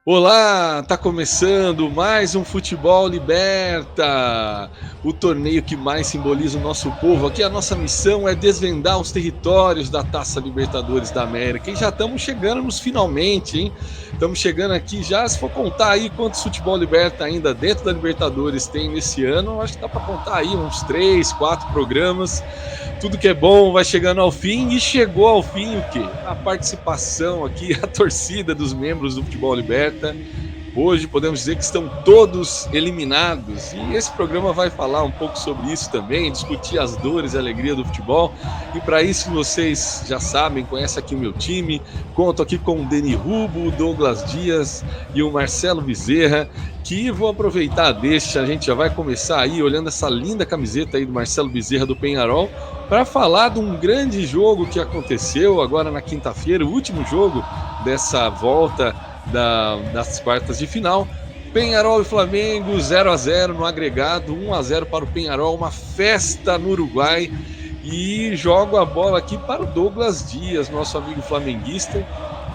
Olá, tá começando mais um Futebol Liberta, o torneio que mais simboliza o nosso povo. Aqui a nossa missão é desvendar os territórios da Taça Libertadores da América. E já estamos chegando nos finalmente, hein? Estamos chegando aqui já, se for contar aí quantos Futebol Liberta ainda dentro da Libertadores tem nesse ano, acho que dá para contar aí uns 3, 4 programas. Tudo que é bom vai chegando ao fim, e chegou ao fim o quê? A participação aqui, a torcida dos membros do Futebol Liberta. Hoje podemos dizer que estão todos eliminados, e esse programa vai falar um pouco sobre isso também, discutir as dores e a alegria do futebol. E para isso, vocês já sabem, conhecem aqui o meu time. Conto aqui com o Deni Rubo, o Douglas Dias e o Marcelo Bezerra, que vou aproveitar, deixa, a gente já vai começar aí olhando essa linda camiseta aí do Marcelo Bezerra do Peñarol, para falar de um grande jogo que aconteceu agora na quinta-feira, o último jogo dessa volta das quartas de final. Peñarol e Flamengo 0-0 no agregado, 1-0 para o Peñarol, uma festa no Uruguai. E jogo a bola aqui para o Douglas Dias, nosso amigo flamenguista,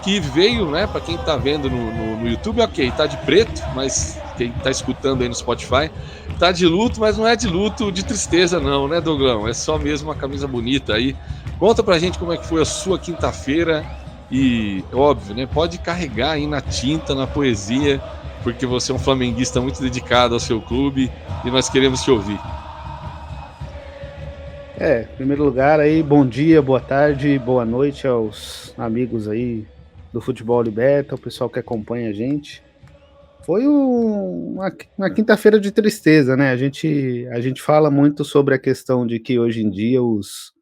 que veio, né, para quem tá vendo no YouTube, ok, tá de preto, mas quem tá escutando aí no Spotify, tá de luto, mas não é de luto de tristeza não, né, Douglão? É só mesmo uma camisa bonita aí. Conta pra gente como é que foi a sua quinta-feira e, óbvio, né, pode carregar aí na tinta, na poesia, porque você é um flamenguista muito dedicado ao seu clube e nós queremos te ouvir. Em primeiro lugar aí, bom dia, boa tarde, boa noite aos amigos aí do Futebol Liberta, o pessoal que acompanha a gente. Foi uma quinta-feira de tristeza, né? A gente fala muito sobre a questão de que hoje em dia os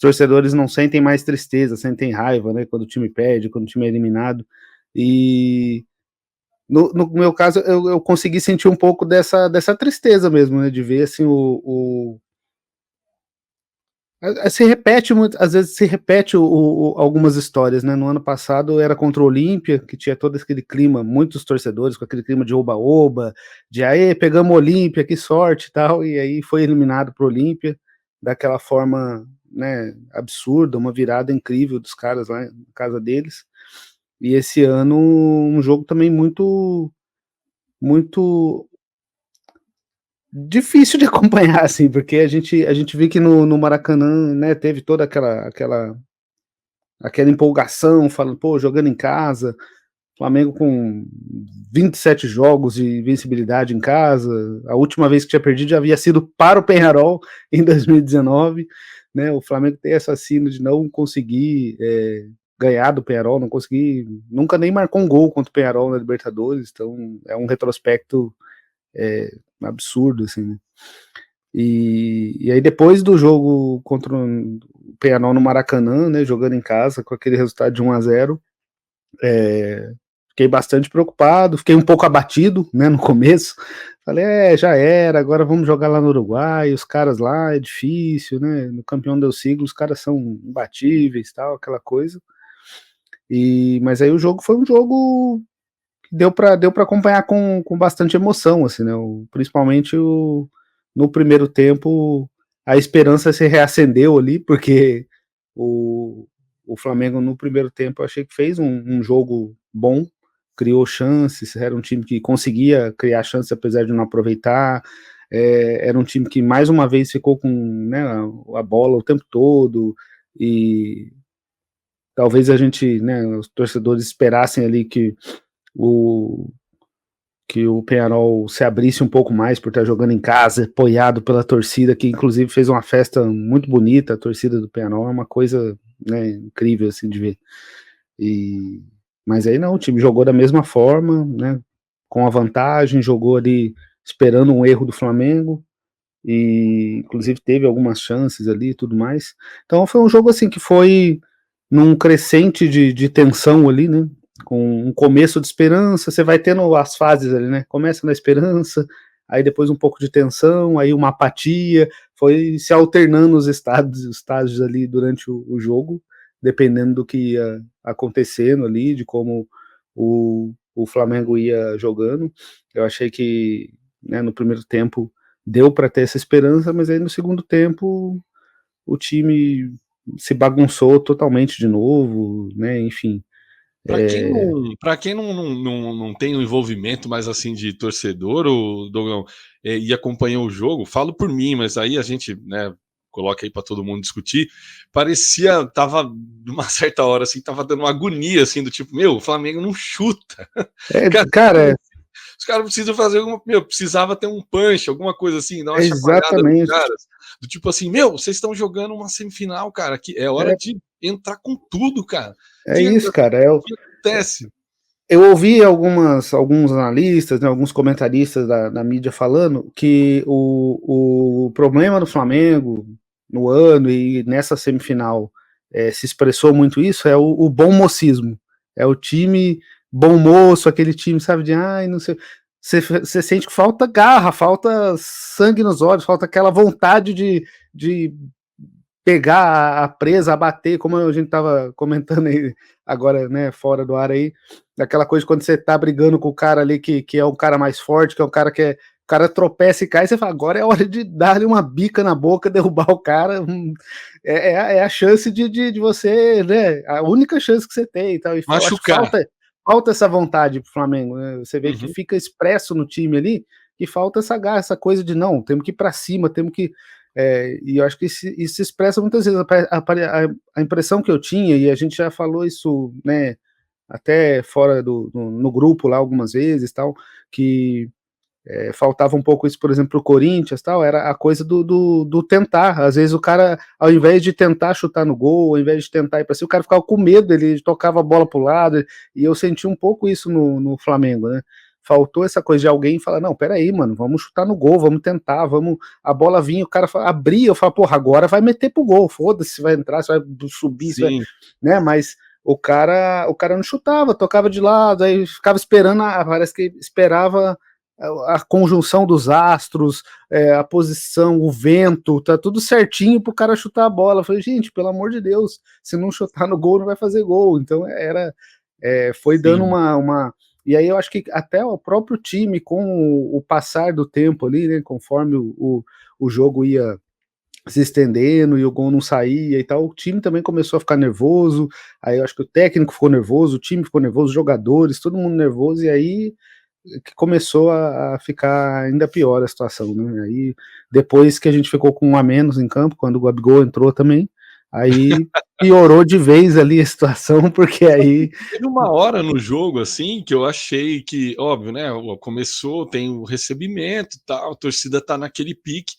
torcedores não sentem mais tristeza, sentem raiva, né? Quando o time perde, quando o time é eliminado. E no meu caso, eu consegui sentir um pouco dessa tristeza mesmo, né? De ver assim se repete muito, às vezes se repete algumas histórias, né? No ano passado era contra o Olímpia, que tinha todo aquele clima, muitos torcedores com aquele clima de oba-oba, de aí pegamos o Olímpia, que sorte e tal, e aí foi eliminado pro Olímpia, daquela forma, né, absurda, uma virada incrível dos caras lá na casa deles. E esse ano um jogo também muito difícil de acompanhar, assim, porque a gente viu que no Maracanã, né, teve toda aquela empolgação, falando, pô, jogando em casa, Flamengo com 27 jogos de invencibilidade em casa, a última vez que tinha perdido já havia sido para o Peñarol em 2019, né, o Flamengo tem essa sina de não conseguir ganhar do Peñarol, não conseguir, nunca nem marcou um gol contra o Peñarol na Libertadores, então é um retrospecto absurdo, assim, né. E aí depois do jogo contra o Peñarol no Maracanã, né, jogando em casa, com aquele resultado de 1-0, fiquei bastante preocupado, fiquei um pouco abatido, né, no começo. Falei, já era, agora vamos jogar lá no Uruguai, os caras lá é difícil, né, no campeão del siglo os caras são imbatíveis, tal, aquela coisa. Mas aí o jogo foi um jogo que deu para acompanhar com bastante emoção, assim, né, principalmente no primeiro tempo, a esperança se reacendeu ali, porque o, o Flamengo no primeiro tempo eu achei que fez um jogo bom, criou chances, era um time que conseguia criar chances apesar de não aproveitar, era um time que mais uma vez ficou com, né, a bola o tempo todo, e talvez a gente, né, os torcedores esperassem ali o que o Peñarol se abrisse um pouco mais por estar jogando em casa, apoiado pela torcida, que inclusive fez uma festa muito bonita, a torcida do Peñarol é uma coisa, né, incrível assim de ver. Mas aí não, o time jogou da mesma forma, né, com a vantagem, jogou ali esperando um erro do Flamengo, e inclusive teve algumas chances ali e tudo mais. Então foi um jogo assim que foi num crescente de tensão ali, né? Com um começo de esperança, você vai tendo as fases ali, né? Começa na esperança, aí depois um pouco de tensão, aí uma apatia, foi se alternando os estágios ali durante o jogo, dependendo do que ia acontecendo ali, de como o Flamengo ia jogando. Eu achei que, né, no primeiro tempo deu para ter essa esperança, mas aí no segundo tempo o time se bagunçou totalmente de novo, né? Enfim, Para quem não tem um envolvimento mais assim de torcedor, o Dogão, e acompanhou o jogo, falo por mim, mas aí a gente, né, coloca aí para todo mundo discutir, parecia, tava de uma certa hora assim, tava dando uma agonia assim do tipo, meu, o Flamengo não chuta. Cara, Cara, os caras precisam fazer alguma, meu, precisava ter um punch, alguma coisa assim, dar uma chacoalhada nos exatamente. caras, do tipo assim, meu, vocês estão jogando uma semifinal, cara, que é hora É, de entrar com tudo, cara. é isso, cara. O que acontece? Eu ouvi alguns analistas, né, alguns comentaristas da mídia falando que o problema do Flamengo no ano e nessa semifinal se expressou muito isso, é o bom mocismo. É o time bom moço, aquele time, sabe, de ai, não sei. Você sente que falta garra, falta sangue nos olhos, falta aquela vontade de pegar a presa, abater, como a gente tava comentando aí agora, né, fora do ar aí, daquela coisa de quando você tá brigando com o cara ali que é um cara mais forte, que é um cara o cara tropeça e cai, você fala, agora é hora de dar-lhe uma bica na boca, derrubar o cara, é a chance de você, né, a única chance que você tem e tal, e eu acho que Machucar. falta essa vontade pro Flamengo, né, você vê que Uhum. fica expresso no time ali, que falta essa garra, essa coisa de não, temos que ir pra cima, temos que e eu acho que isso se expressa muitas vezes. A impressão que eu tinha, e a gente já falou isso, né, até fora no grupo lá algumas vezes, tal, que faltava um pouco isso, por exemplo, pro Corinthians, tal, era a coisa do tentar. Às vezes o cara, ao invés de tentar chutar no gol, ao invés de tentar ir para cima, o cara ficava com medo, ele tocava a bola pro lado, e eu senti um pouco isso no Flamengo, né? Faltou essa coisa de alguém falar, não, peraí, mano, vamos chutar no gol, vamos tentar, vamos, a bola vinha, o cara abria, eu falo, porra, agora vai meter pro gol, foda-se se vai entrar, se vai subir, se vai, Sim. né, mas o cara não chutava, tocava de lado, aí ficava esperando, parece que esperava a conjunção dos astros, a posição, o vento, tá tudo certinho pro cara chutar a bola. Eu falei, gente, pelo amor de Deus, se não chutar no gol, não vai fazer gol. Então foi dando Sim. E aí eu acho que até o próprio time, com o passar do tempo ali, né, conforme o jogo ia se estendendo e o gol não saía e tal, o time também começou a ficar nervoso, aí eu acho que o técnico ficou nervoso, o time ficou nervoso, os jogadores, todo mundo nervoso, e aí que começou a ficar ainda pior a situação, né? Aí depois que a gente ficou com um a menos em campo, quando o Gabigol entrou também, aí piorou de vez ali a situação, porque aí Teve uma hora no jogo, assim, que eu achei que, óbvio, né? Começou, tem o recebimento, tal, a torcida tá naquele pique,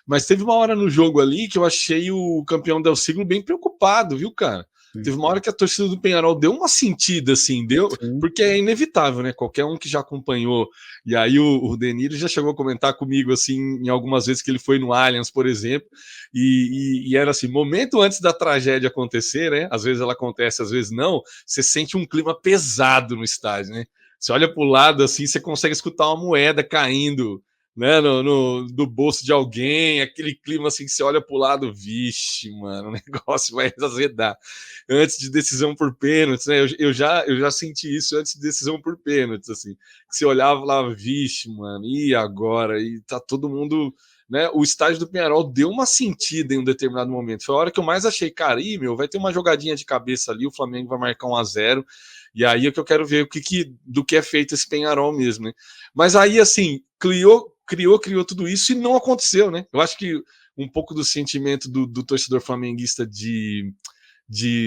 mas teve uma hora no jogo ali que eu achei o campeão Del Siglo bem preocupado, viu, cara? Teve uma hora que a torcida do Penharol deu uma sentida, assim, deu, sim, porque é inevitável, né? Qualquer um que já acompanhou, e aí o Deniro já chegou a comentar comigo, assim, em algumas vezes que ele foi no Allianz, por exemplo, e era assim, momento antes da tragédia acontecer, né? Às vezes ela acontece, às vezes não, você sente um clima pesado no estádio, né? Você olha para o lado assim, você consegue escutar uma moeda caindo, né, do bolso de alguém, aquele clima assim que você olha para o lado, vixe, mano, o negócio vai azedar. Antes de decisão por pênaltis, né? Eu já senti isso antes de decisão por pênaltis, assim. Que você olhava lá, vixe, mano, e agora? E tá todo mundo, né? O estádio do Penharol deu uma sentida em um determinado momento. Foi a hora que eu mais achei, cara, ih, meu, vai ter uma jogadinha de cabeça ali, o Flamengo vai marcar 1-0. E aí é que eu quero ver do que é feito esse Penharol mesmo, né? Mas aí, assim, criou tudo isso e não aconteceu, né? Eu acho que um pouco do sentimento do torcedor flamenguista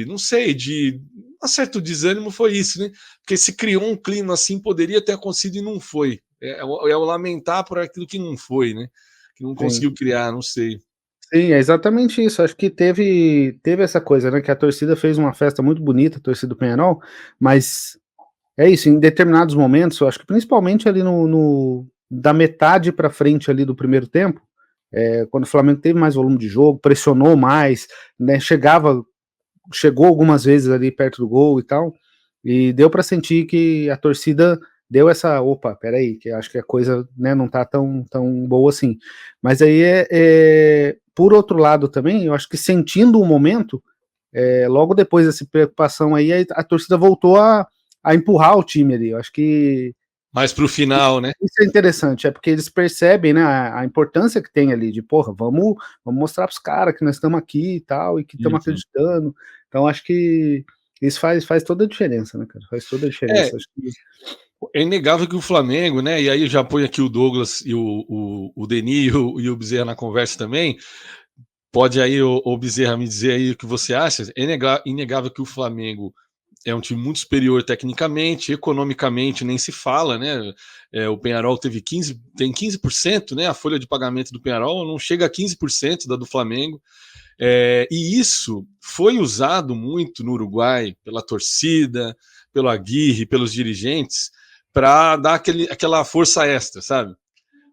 não sei, de um certo desânimo foi isso, né? Porque se criou um clima assim, poderia ter acontecido e não foi. É o lamentar por aquilo que não foi, né? Que não sim. conseguiu criar, não sei. Sim, é exatamente isso. Acho que teve essa coisa, né? Que a torcida fez uma festa muito bonita, a torcida do Penharol, mas é isso, em determinados momentos, eu acho que principalmente ali da metade para frente ali do primeiro tempo, quando o Flamengo teve mais volume de jogo, pressionou mais, né? Chegou algumas vezes ali perto do gol e tal, e deu para sentir que a torcida deu essa, opa, peraí, que acho que a coisa, né, não tá tão boa assim. Mas aí por outro lado também, eu acho que sentindo o momento, logo depois dessa preocupação aí, a torcida voltou a empurrar o time ali. Eu acho que Mas pro final, né? isso é interessante, é porque eles percebem, né, a importância que tem ali de, porra, vamos mostrar pros caras que nós estamos aqui e tal, e que estamos Uhum. acreditando. Então, acho que Isso faz toda a diferença, né, cara? Faz toda a É, diferença. Acho que é inegável que o Flamengo, né? E aí já põe aqui o Douglas e o Denis e o Bezerra na conversa também. Pode aí o Bezerra me dizer aí o que você acha. É inegável que o Flamengo é um time muito superior tecnicamente, economicamente nem se fala, né? O Peñarol tem 15%, né? A folha de pagamento do Peñarol não chega a 15% da do Flamengo. E isso foi usado muito no Uruguai pela torcida, pelo Aguirre, pelos dirigentes, para dar aquela força extra, sabe?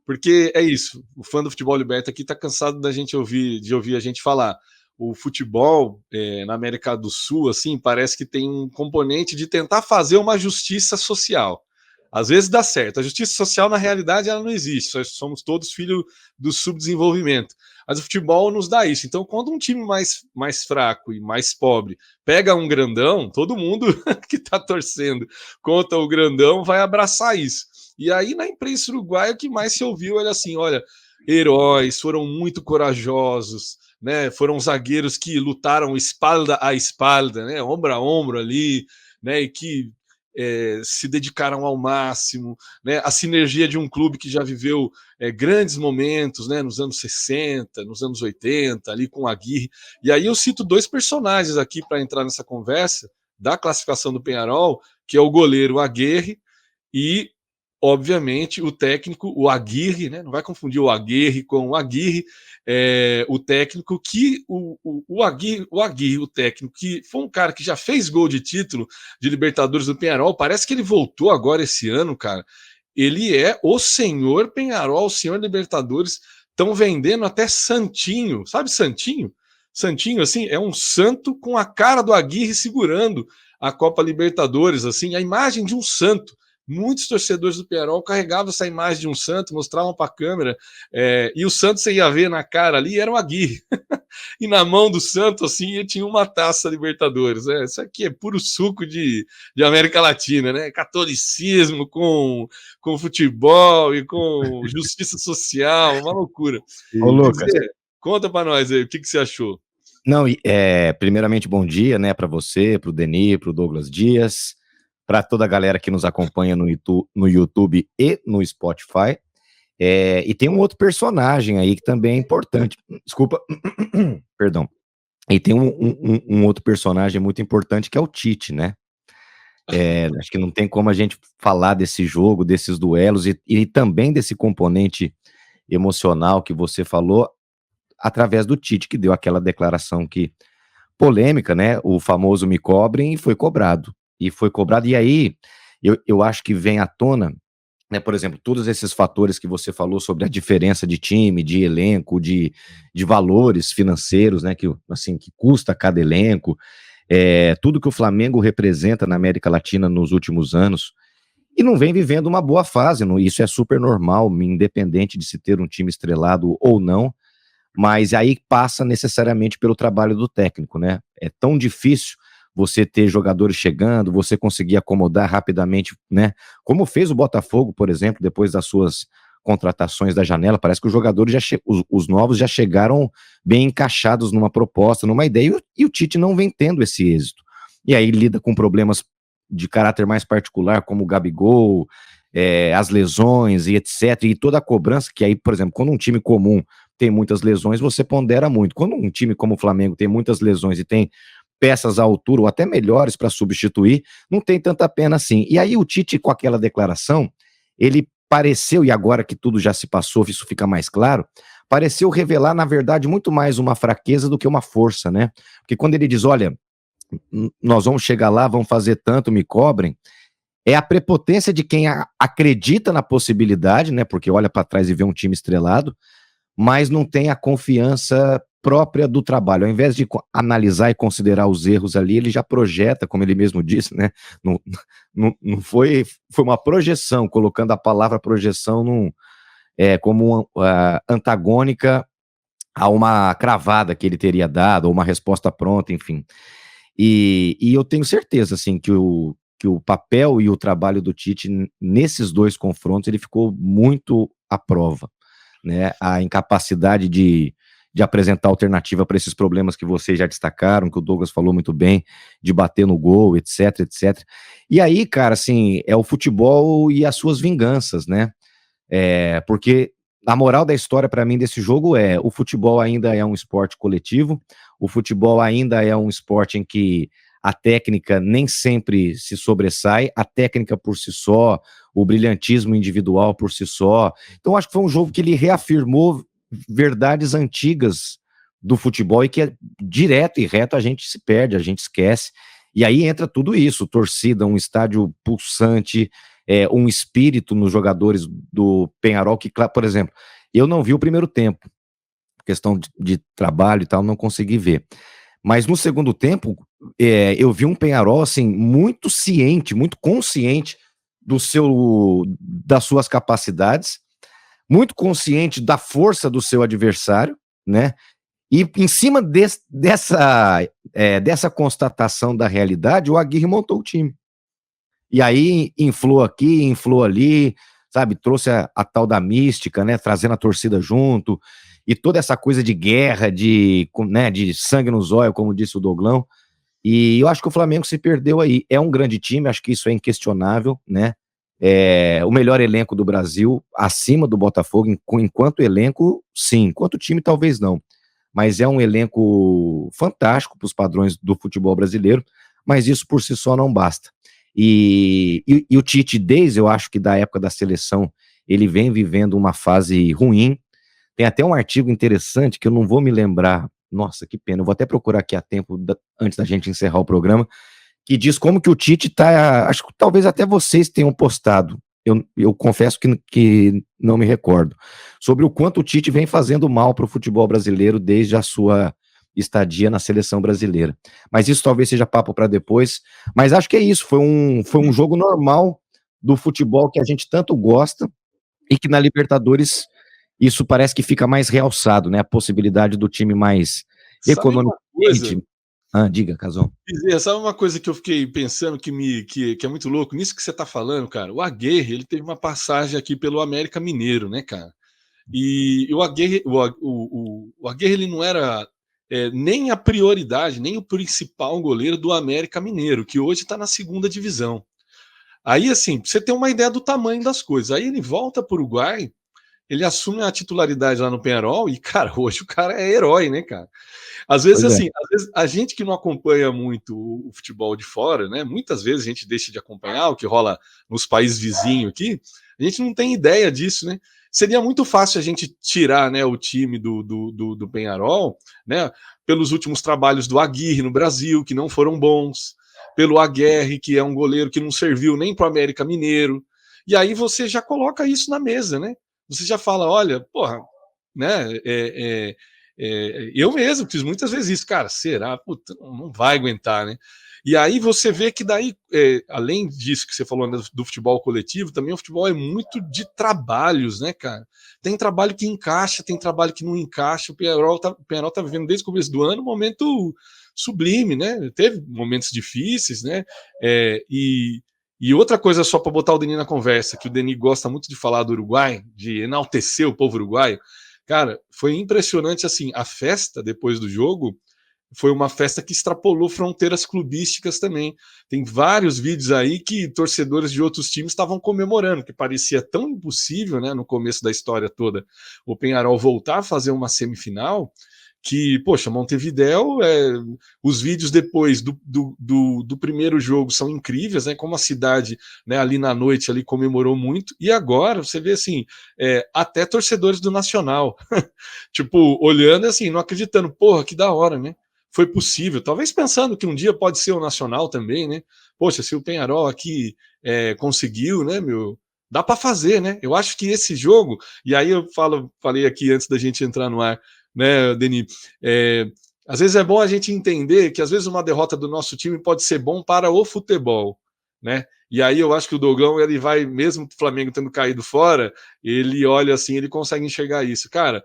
Porque é isso, o fã do futebol liberta aqui está cansado de ouvir a gente falar. O futebol na América do Sul, assim, parece que tem um componente de tentar fazer uma justiça social. Às vezes dá certo. A justiça social, na realidade, ela não existe. Nós somos todos filhos do subdesenvolvimento. Mas o futebol nos dá isso. Então, quando um time mais fraco e mais pobre pega um grandão, todo mundo que está torcendo contra o grandão vai abraçar isso. E aí, na imprensa uruguaia, o que mais se ouviu era assim: olha, heróis, foram muito corajosos, né? Foram zagueiros que lutaram espalda a espalda, né? Ombro a ombro ali, né? E que se dedicaram ao máximo, né? A sinergia de um clube que já viveu grandes momentos, né? Nos anos 60, nos anos 80, ali com a Aguirre. E aí eu cito dois personagens aqui para entrar nessa conversa da classificação do Peñarol, que é o goleiro Aguirre e obviamente o técnico, o Aguirre, né? Não vai confundir o Aguirre com o Aguirre, o técnico que o Aguirre, o técnico que foi um cara que já fez gol de título de Libertadores do Peñarol, parece que ele voltou agora esse ano, cara. Ele é o senhor Peñarol, o senhor Libertadores. Estão vendendo até Santinho, sabe Santinho? Santinho, assim, é um santo com a cara do Aguirre segurando a Copa Libertadores, assim, a imagem de um santo. Muitos torcedores do Peñarol carregavam essa imagem de um santo, mostravam para a câmera, e o santo você ia ver na cara ali, era o Aguirre. E na mão do santo, assim, ele tinha uma taça Libertadores. Né? Isso aqui é puro suco de América Latina, né? Catolicismo com futebol e com justiça social, uma loucura. Ô, sim. Lucas. Conta para nós aí, o que você achou? Não, primeiramente, bom dia, né, para você, para o Denis, para o Douglas Dias, para toda a galera que nos acompanha no YouTube e no Spotify. E tem um outro personagem aí que também é importante. Desculpa, perdão. E tem um outro personagem muito importante que é o Tite, né? Acho que não tem como a gente falar desse jogo, desses duelos e também desse componente emocional que você falou através do Tite, que deu aquela declaração polêmica, né? O famoso me cobrem, e foi cobrado. E aí, eu acho que vem à tona, né, por exemplo, todos esses fatores que você falou sobre a diferença de time, de elenco, de valores financeiros, né, que custa cada elenco, tudo que o Flamengo representa na América Latina nos últimos anos, e não vem vivendo uma boa fase, isso é super normal, independente de se ter um time estrelado ou não, mas aí passa necessariamente pelo trabalho do técnico, né? É tão difícil você ter jogadores chegando, você conseguir acomodar rapidamente, né? Como fez o Botafogo, por exemplo, depois das suas contratações da janela, parece que os jogadores os novos já chegaram bem encaixados numa proposta, numa ideia, e o Tite não vem tendo esse êxito. E aí lida com problemas de caráter mais particular, como o Gabigol, as lesões e etc, e toda a cobrança, que aí, por exemplo, quando um time comum tem muitas lesões, você pondera muito. Quando um time como o Flamengo tem muitas lesões e tem peças à altura ou até melhores para substituir, não tem tanta pena assim. E aí o Tite, com aquela declaração, ele pareceu, e agora que tudo já se passou, isso fica mais claro, pareceu revelar, na verdade, muito mais uma fraqueza do que uma força, né? Porque quando ele diz, olha, nós vamos chegar lá, vamos fazer tanto, me cobrem, é a prepotência de quem acredita na possibilidade, né? Porque olha para trás e vê um time estrelado, mas não tem a confiança própria do trabalho. Ao invés de analisar e considerar os erros ali, ele já projeta, como ele mesmo disse, né? Não foi uma projeção, colocando a palavra projeção como antagônica a uma cravada que ele teria dado, ou uma resposta pronta, enfim. E eu tenho certeza, assim, que o papel e o trabalho do Tite nesses dois confrontos, ele ficou muito à prova. Né, a incapacidade de de apresentar alternativa para esses problemas que vocês já destacaram, que o Douglas falou muito bem, de bater no gol, etc, etc. E aí, cara, assim, é o futebol e as suas vinganças, né? Porque a moral da história para mim desse jogo é: o futebol ainda é um esporte coletivo, o futebol ainda é um esporte em que a técnica nem sempre se sobressai, a técnica por si só, o brilhantismo individual por si só. Então acho que foi um jogo que ele reafirmou verdades antigas do futebol e que é direto e reto a gente se perde, a gente esquece. E aí entra tudo isso: torcida, um estádio pulsante, um espírito nos jogadores do Penharol, que, por exemplo, eu não vi o primeiro tempo, questão de trabalho e tal, não consegui ver. Mas no segundo tempo, eu vi um Penharol, assim, muito ciente, muito consciente das suas capacidades, muito consciente da força do seu adversário, né? E em cima dessa constatação da realidade, o Aguirre montou o time. E aí inflou aqui, inflou ali, sabe? Trouxe a tal da mística, né? Trazendo a torcida junto, e toda essa coisa de guerra, de sangue nos olhos, como disse o Doglão. E eu acho que o Flamengo se perdeu aí. É um grande time, acho que isso é inquestionável, né? O melhor elenco do Brasil, acima do Botafogo, enquanto elenco, sim. Enquanto time, talvez não. Mas é um elenco fantástico para os padrões do futebol brasileiro, mas isso por si só não basta. E o Tite, desde, eu acho que da época da seleção, ele vem vivendo uma fase ruim. Tem até um artigo interessante que eu não vou me lembrar. Nossa, que pena. Eu vou até procurar aqui a tempo, antes da gente encerrar o programa, que diz como que o Tite tá. Acho que talvez até vocês tenham postado. Eu confesso que não me recordo. Sobre o quanto o Tite vem fazendo mal para o futebol brasileiro desde a sua estadia na seleção brasileira. Mas isso talvez seja papo para depois. Mas acho que é isso. Foi um jogo normal do futebol que a gente tanto gosta e que na Libertadores isso parece que fica mais realçado, né? A possibilidade do time mais economicamente. Diga, Casão. Sabe uma coisa que eu fiquei pensando que é muito louco? Nisso que você tá falando, cara, o Aguirre, ele teve uma passagem aqui pelo América Mineiro, né, cara? E o Aguirre, o Aguirre, ele não era nem a prioridade, nem o principal goleiro do América Mineiro, que hoje está na segunda divisão. Aí, assim, pra você ter uma ideia do tamanho das coisas. Aí ele volta para o Uruguai, ele assume a titularidade lá no Penharol e, cara, hoje o cara é herói, né, cara? Às vezes, assim, às vezes a gente que não acompanha muito o futebol de fora, né? Muitas vezes a gente deixa de acompanhar o que rola nos países vizinhos aqui, a gente não tem ideia disso, né? Seria muito fácil a gente tirar, né, o time do Penharol, né, pelos últimos trabalhos do Aguirre no Brasil, que não foram bons, pelo Aguerre, que é um goleiro que não serviu nem para o América Mineiro, e aí você já coloca isso na mesa, né? Você já fala, olha, porra, né? Eu mesmo fiz muitas vezes isso, cara. Será? Puta, não vai aguentar, né? E aí você vê que daí, além disso que você falou, né, do futebol coletivo, também o futebol é muito de trabalhos, né, cara? Tem trabalho que encaixa, tem trabalho que não encaixa. O Penharol tá vivendo desde o começo do ano um momento sublime, né? Teve momentos difíceis, né? E outra coisa, só para botar o Denis na conversa, que o Denis gosta muito de falar do Uruguai, de enaltecer o povo uruguaio. Cara, foi impressionante, assim, a festa depois do jogo foi uma festa que extrapolou fronteiras clubísticas também. Tem vários vídeos aí que torcedores de outros times estavam comemorando, que parecia tão impossível, né, no começo da história toda, o Penharol voltar a fazer uma semifinal, que, poxa, Montevidéu, os vídeos depois do primeiro jogo são incríveis, né? Como a cidade, né, ali na noite ali comemorou muito, e agora você vê assim, até torcedores do Nacional, tipo, olhando assim, não acreditando, porra, que da hora, né? Foi possível, talvez pensando que um dia pode ser o Nacional também, né? Poxa, se o Penharol aqui conseguiu, né, meu, dá para fazer, né? Eu acho que esse jogo, e aí eu falei aqui antes da gente entrar no ar, né, Denis? Às vezes é bom a gente entender que às vezes uma derrota do nosso time pode ser bom para o futebol, né? E aí eu acho que o Dogão, ele vai, mesmo o Flamengo tendo caído fora, ele olha assim, ele consegue enxergar isso. Cara,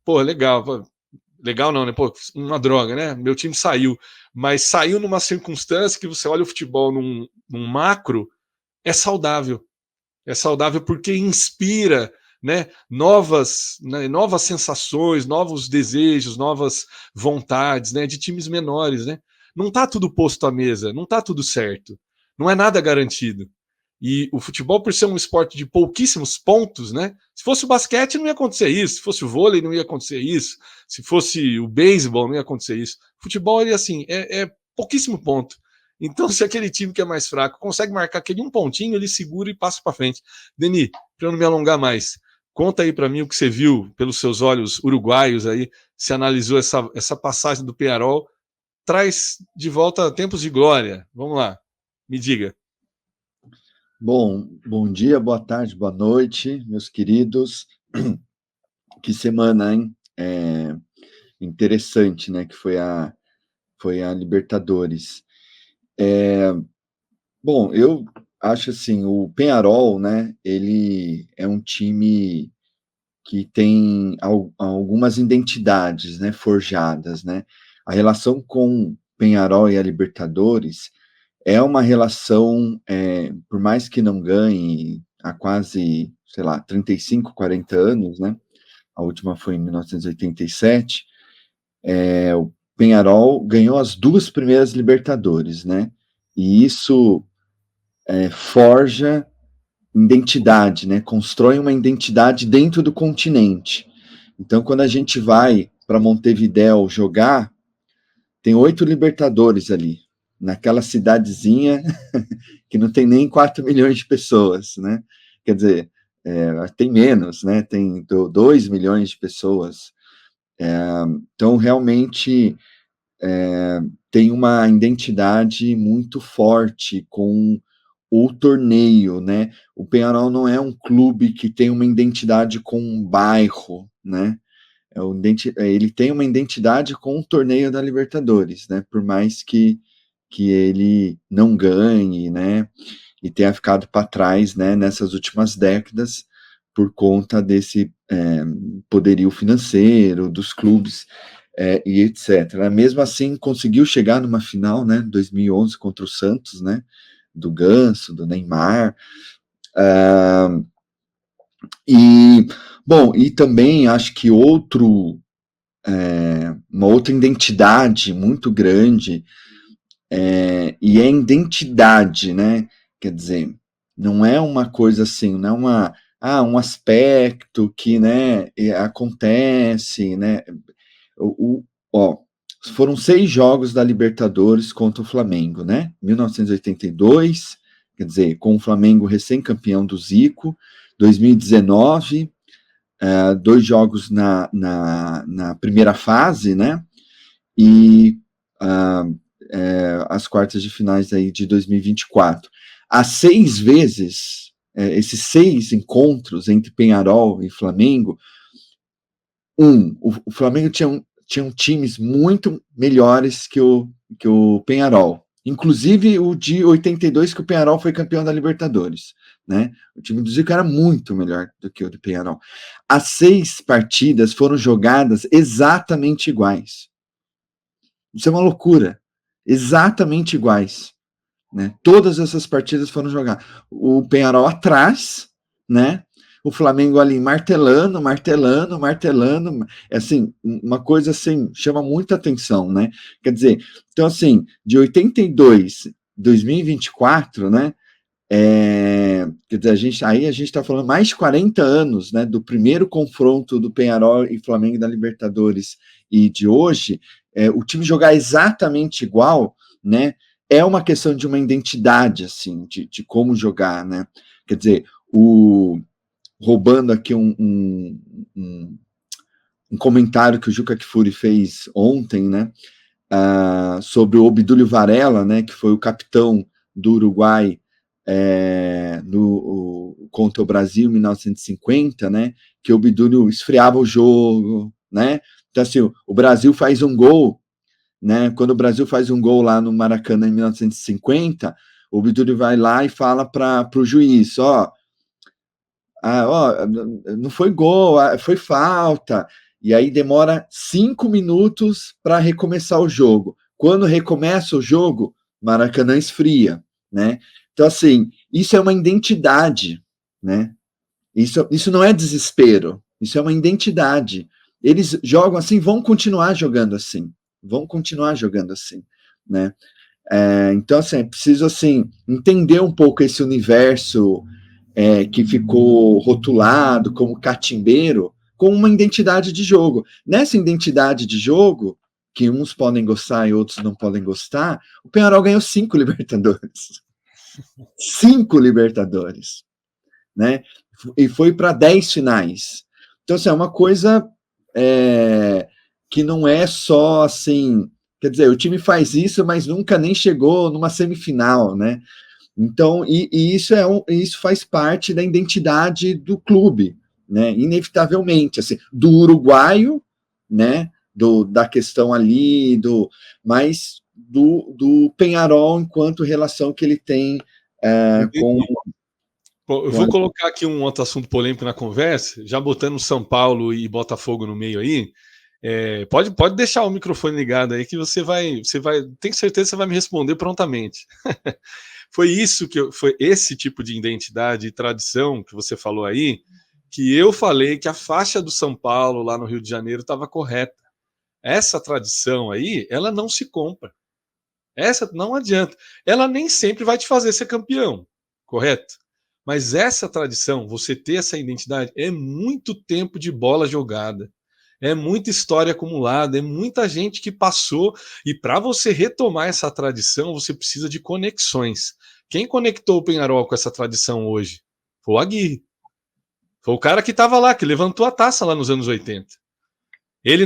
pô, legal. Legal não, né? Pô, uma droga, né? Meu time saiu. Mas saiu numa circunstância que você olha o futebol num macro, é saudável. É saudável porque inspira, né? Novas sensações, novos desejos, novas vontades, né? De times menores, né? Não está tudo posto à mesa, não está tudo certo, não é nada garantido. E o futebol, por ser um esporte de pouquíssimos pontos, né? Se fosse o basquete, não ia acontecer isso. Se fosse o vôlei, não ia acontecer isso. Se fosse o beisebol, não ia acontecer isso. Futebol, ele assim, é pouquíssimo ponto. Então, se aquele time que é mais fraco consegue marcar aquele um pontinho, ele segura e passa para frente. Deni, para eu não me alongar mais, conta aí para mim o que você viu pelos seus olhos uruguaios aí, se analisou essa passagem do Peñarol, traz de volta tempos de glória. Vamos lá, me diga. Bom dia, boa tarde, boa noite, meus queridos. Que semana, hein? Interessante, né? Que foi a Libertadores. Bom, eu acho assim, o Peñarol, né? Ele é um time que tem algumas identidades, né? Forjadas, né? A relação com Peñarol e a Libertadores é uma relação, por mais que não ganhe há quase, sei lá, 35, 40 anos, né? A última foi em 1987, o Peñarol ganhou as 2 primeiras Libertadores, né? E isso forja identidade, né? Constrói uma identidade dentro do continente. Então, quando a gente vai para Montevidéu jogar, tem 8 Libertadores ali, naquela cidadezinha que não tem nem 4 milhões de pessoas, né? Quer dizer, tem menos, né? Tem 2 milhões de pessoas. Então, realmente, tem uma identidade muito forte com o torneio, né? O Peñarol não é um clube que tem uma identidade com um bairro, né? Ele tem uma identidade com o torneio da Libertadores, né? Por mais que ele não ganhe, né? E tenha ficado para trás, né? Nessas últimas décadas, por conta desse poderio financeiro dos clubes e etc. Mesmo assim, conseguiu chegar numa final, né? 2011 contra o Santos, né? Do Ganso, do Neymar. E também acho que uma outra identidade muito grande, e é identidade, né? Quer dizer, não é uma coisa assim, não é um aspecto que, né, acontece, né? Foram 6 jogos da Libertadores contra o Flamengo, né? 1982, quer dizer, com o Flamengo recém-campeão do Zico, 2019, 2 jogos na primeira fase, né? E as quartas de finais aí de 2024. Há 6 vezes, esses 6 encontros entre Peñarol e Flamengo, o Flamengo tinham times muito melhores que o Peñarol. Inclusive o de 82, que o Peñarol foi campeão da Libertadores, né? O time do Zico era muito melhor do que o do Peñarol. As 6 partidas foram jogadas exatamente iguais. Isso é uma loucura. Exatamente iguais, né? Todas essas partidas foram jogadas. O Peñarol atrás, né? O Flamengo ali martelando, assim, uma coisa assim, chama muita atenção, né? Quer dizer, então assim, de 82, 2024, né? Quer dizer, a gente está falando mais de 40 anos, né? Do primeiro confronto do Peñarol e Flamengo da Libertadores e de hoje, o time jogar exatamente igual, né? É uma questão de uma identidade, assim, de como jogar, né? Quer dizer, roubando aqui um comentário que o Juca Kfouri fez ontem, né, sobre o Obdúlio Varela, né, que foi o capitão do Uruguai contra o Brasil em 1950, né, que o Obdúlio esfriava o jogo, né, então assim, o Brasil faz um gol, né, quando o Brasil faz um gol lá no Maracanã em 1950, o Obdúlio vai lá e fala para o juiz, não foi gol, foi falta. E aí demora 5 minutos para recomeçar o jogo. Quando recomeça o jogo, Maracanã esfria, né? Então, assim, isso é uma identidade, né? Isso não é desespero, isso é uma identidade. Eles jogam assim, vão continuar jogando assim, né? Então, assim, é preciso, assim, entender um pouco esse universo que ficou rotulado como catimbeiro, com uma identidade de jogo. Nessa identidade de jogo, que uns podem gostar e outros não podem gostar, o Peñarol ganhou 5 Libertadores. 5 Libertadores, né? E foi para 10 finais. Então, assim, é uma coisa que não é só assim, quer dizer, o time faz isso, mas nunca nem chegou numa semifinal, né? Então, isso faz parte da identidade do clube, né? Inevitavelmente, assim, do uruguaio, né? Da questão ali, mas do Peñarol enquanto relação que ele tem com. Bom, eu vou colocar aqui um outro assunto polêmico na conversa, já botando São Paulo e Botafogo no meio aí. Pode deixar o microfone ligado aí que você vai, tenho certeza que você vai me responder prontamente. Foi esse tipo de identidade e tradição que você falou aí, que eu falei que a faixa do São Paulo lá no Rio de Janeiro estava correta. Essa tradição aí, ela não se compra. Essa não adianta. Ela nem sempre vai te fazer ser campeão, correto? Mas essa tradição, você ter essa identidade, é muito tempo de bola jogada. É muita história acumulada, é muita gente que passou. E para você retomar essa tradição, você precisa de conexões. Quem conectou o Peñarol com essa tradição hoje? Foi o Aguirre. Foi o cara que estava lá, que levantou a taça lá nos anos 80. Ele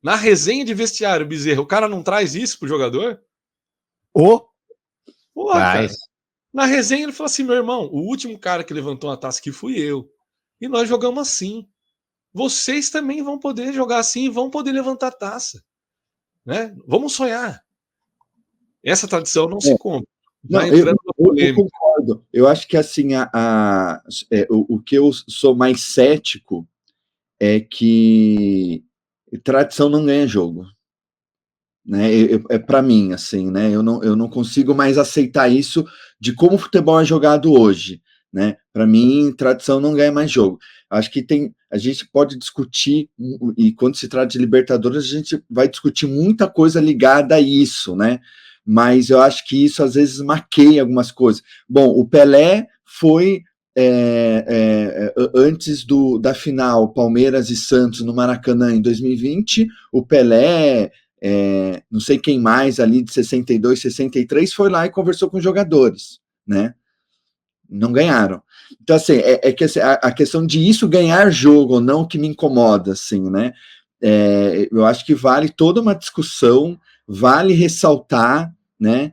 na resenha de vestiário, Bezerra, o cara não traz isso pro jogador? Cara. Na resenha ele falou assim, meu irmão, o último cara que levantou uma taça aqui fui eu. E nós jogamos assim. Vocês também vão poder jogar assim e vão poder levantar taça. Né? Vamos sonhar. Essa tradição não se compra. Eu concordo. Eu acho que assim, o que eu sou mais cético é que tradição não ganha jogo. Né? Para mim, assim, né? Eu não consigo mais aceitar isso de como o futebol é jogado hoje. Né? Para mim, tradição não ganha mais jogo. Acho que a gente pode discutir, e quando se trata de Libertadores, a gente vai discutir muita coisa ligada a isso, né? Mas eu acho que isso às vezes maqueia algumas coisas. Bom, o Pelé foi antes da final Palmeiras e Santos no Maracanã em 2020, o Pelé, não sei quem mais ali de 62, 63, foi lá e conversou com os jogadores, né? Não ganharam. Então, assim, que assim, a questão de isso ganhar jogo ou não que me incomoda, assim, né? Eu acho que vale toda uma discussão, vale ressaltar, né?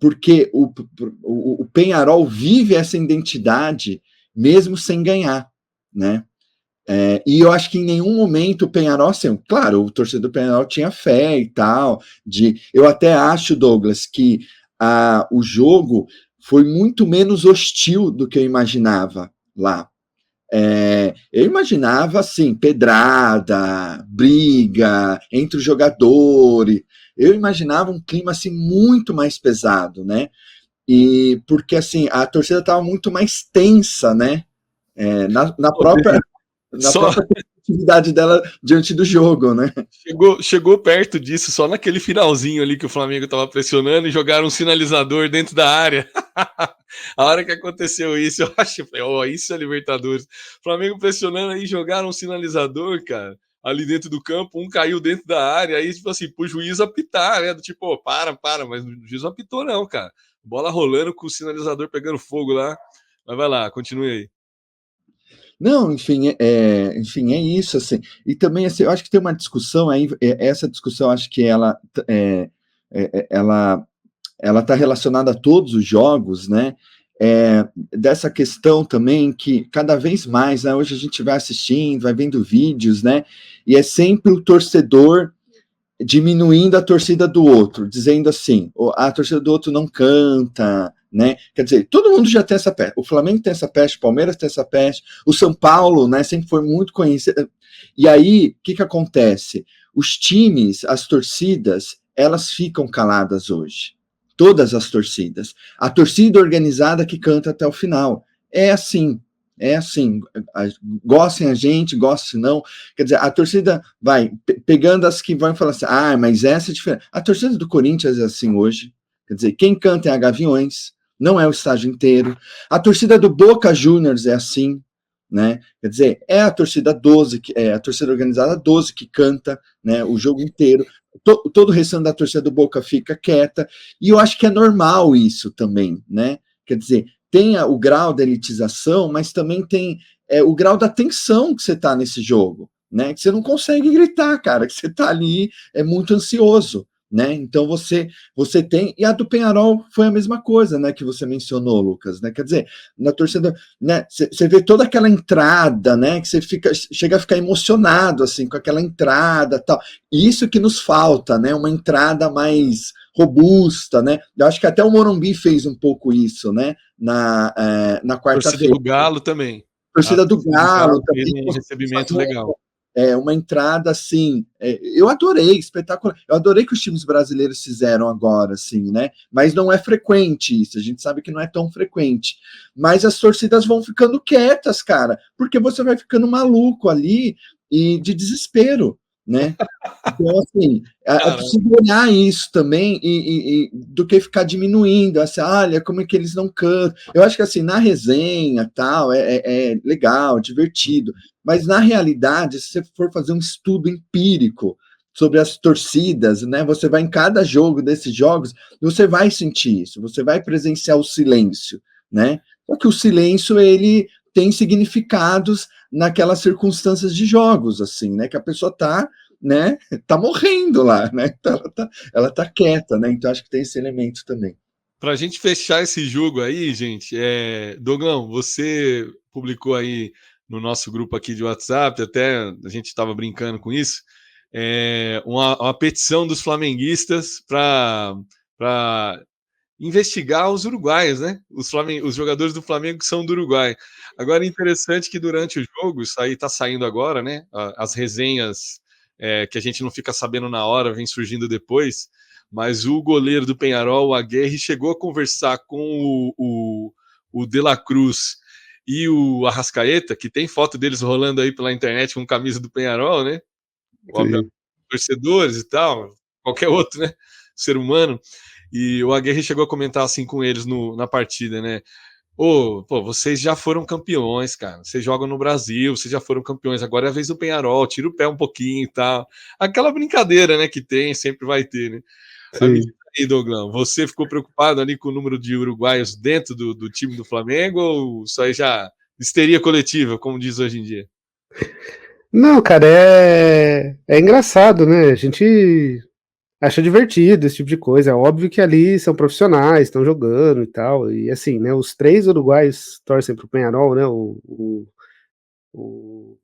Porque o Peñarol vive essa identidade mesmo sem ganhar, né? E eu acho que em nenhum momento o Peñarol, assim, claro, o torcedor do Peñarol tinha fé e tal, eu até acho, Douglas, que o jogo foi muito menos hostil do que eu imaginava lá. Eu imaginava, assim, pedrada, briga entre os jogadores, eu imaginava um clima, assim, muito mais pesado, né? E porque, assim, a torcida estava muito mais tensa, né? Na própria competitividade dela diante do jogo, né? Chegou perto disso só naquele finalzinho ali que o Flamengo estava pressionando e jogaram um sinalizador dentro da área. A hora que aconteceu isso, eu achei, isso é Libertadores. O Flamengo pressionando aí, jogaram um sinalizador, cara, ali dentro do campo, um caiu dentro da área, aí, tipo assim, pro juiz apitar, né? Tipo, para, mas o juiz não apitou, não, cara. Bola rolando com o sinalizador pegando fogo lá. Mas vai lá, continue aí. Não, enfim, é isso, assim. E também, assim, eu acho que tem uma discussão aí, essa discussão, acho que ela está relacionada a todos os jogos, né? Dessa questão também que cada vez mais, né, hoje a gente vai assistindo, vai vendo vídeos, né? E é sempre o torcedor diminuindo a torcida do outro, dizendo assim, a torcida do outro não canta, né? Quer dizer, todo mundo já tem essa peste. O Flamengo tem essa peste, o Palmeiras tem essa peste, o São Paulo, né, sempre foi muito conhecido. E aí, o que acontece? Os times, as torcidas, elas ficam caladas hoje. Todas as torcidas. A torcida organizada que canta até o final. é assim, gostem a gente, gostem não, quer dizer, a torcida vai, pegando as que vão falar assim, mas essa é diferente, a torcida do Corinthians é assim hoje, quer dizer, quem canta é a Gaviões, não é o estádio inteiro, a torcida do Boca Juniors é assim, né, quer dizer, é a torcida 12, é a torcida organizada 12 que canta, né, o jogo inteiro, todo o restante da torcida do Boca fica quieta, e eu acho que é normal isso também, né, quer dizer, tem o grau da elitização, mas também tem o grau da tensão que você está nesse jogo, né? Que você não consegue gritar, cara, que você está ali muito ansioso, né? Então você tem, e a do Peñarol foi a mesma coisa, né? Que você mencionou, Lucas, né? Quer dizer, na torcida, né? Você vê toda aquela entrada, né? Que você chega a ficar emocionado assim com aquela entrada, tal. E isso que nos falta, né? Uma entrada mais robusta, né? Eu acho que até o Morumbi fez um pouco isso, né? Na quarta-feira. Torcida do Galo também. Torcida do Galo também. Fez um recebimento legal. Uma entrada assim, eu adorei, espetacular. Eu adorei que os times brasileiros fizeram agora, assim, né? Mas não é frequente isso, a gente sabe que não é tão frequente. Mas as torcidas vão ficando quietas, cara, porque você vai ficando maluco ali e de desespero, né? Então, assim, é preciso olhar isso também e do que ficar diminuindo, assim, olha, como é que eles não cantam. Eu acho que, assim, na resenha, tal, é legal, divertido, mas, na realidade, se você for fazer um estudo empírico sobre as torcidas, né, você vai em cada jogo desses jogos, você vai sentir isso, você vai presenciar o silêncio, né? Só que o silêncio, ele tem significados naquelas circunstâncias de jogos, assim, né, que a pessoa né, tá morrendo lá, né? Então ela tá quieta, né? Então acho que tem esse elemento também. Para a gente fechar esse jogo aí, gente, Dogão, você publicou aí no nosso grupo aqui de WhatsApp, até a gente estava brincando com isso, uma petição dos flamenguistas para investigar os uruguaios, né? Os jogadores do Flamengo que são do Uruguai. Agora, interessante que durante o jogo, isso aí está saindo agora, né? As resenhas que a gente não fica sabendo na hora, vem surgindo depois, mas o goleiro do Peñarol, o Aguirre, chegou a conversar com o De La Cruz e o Arrascaeta, que tem foto deles rolando aí pela internet com camisa do Peñarol, né? Obviamente, torcedores e tal, qualquer outro, né? Ser humano. E o Aguirre chegou a comentar assim com eles na partida, né? Pô, vocês já foram campeões, cara. Vocês jogam no Brasil, vocês já foram campeões. Agora é a vez do Peñarol, tira o pé um pouquinho e tal. Aquela brincadeira, né, que tem, sempre vai ter, né? Me diz aí, Douglas, você ficou preocupado ali com o número de uruguaios dentro do time do Flamengo ou isso aí já histeria coletiva, como diz hoje em dia? Não, cara, é engraçado, né? A gente acha divertido esse tipo de coisa. É óbvio que ali são profissionais, estão jogando e tal. E assim, né? Os 3 uruguaios torcem pro Peñarol, né? O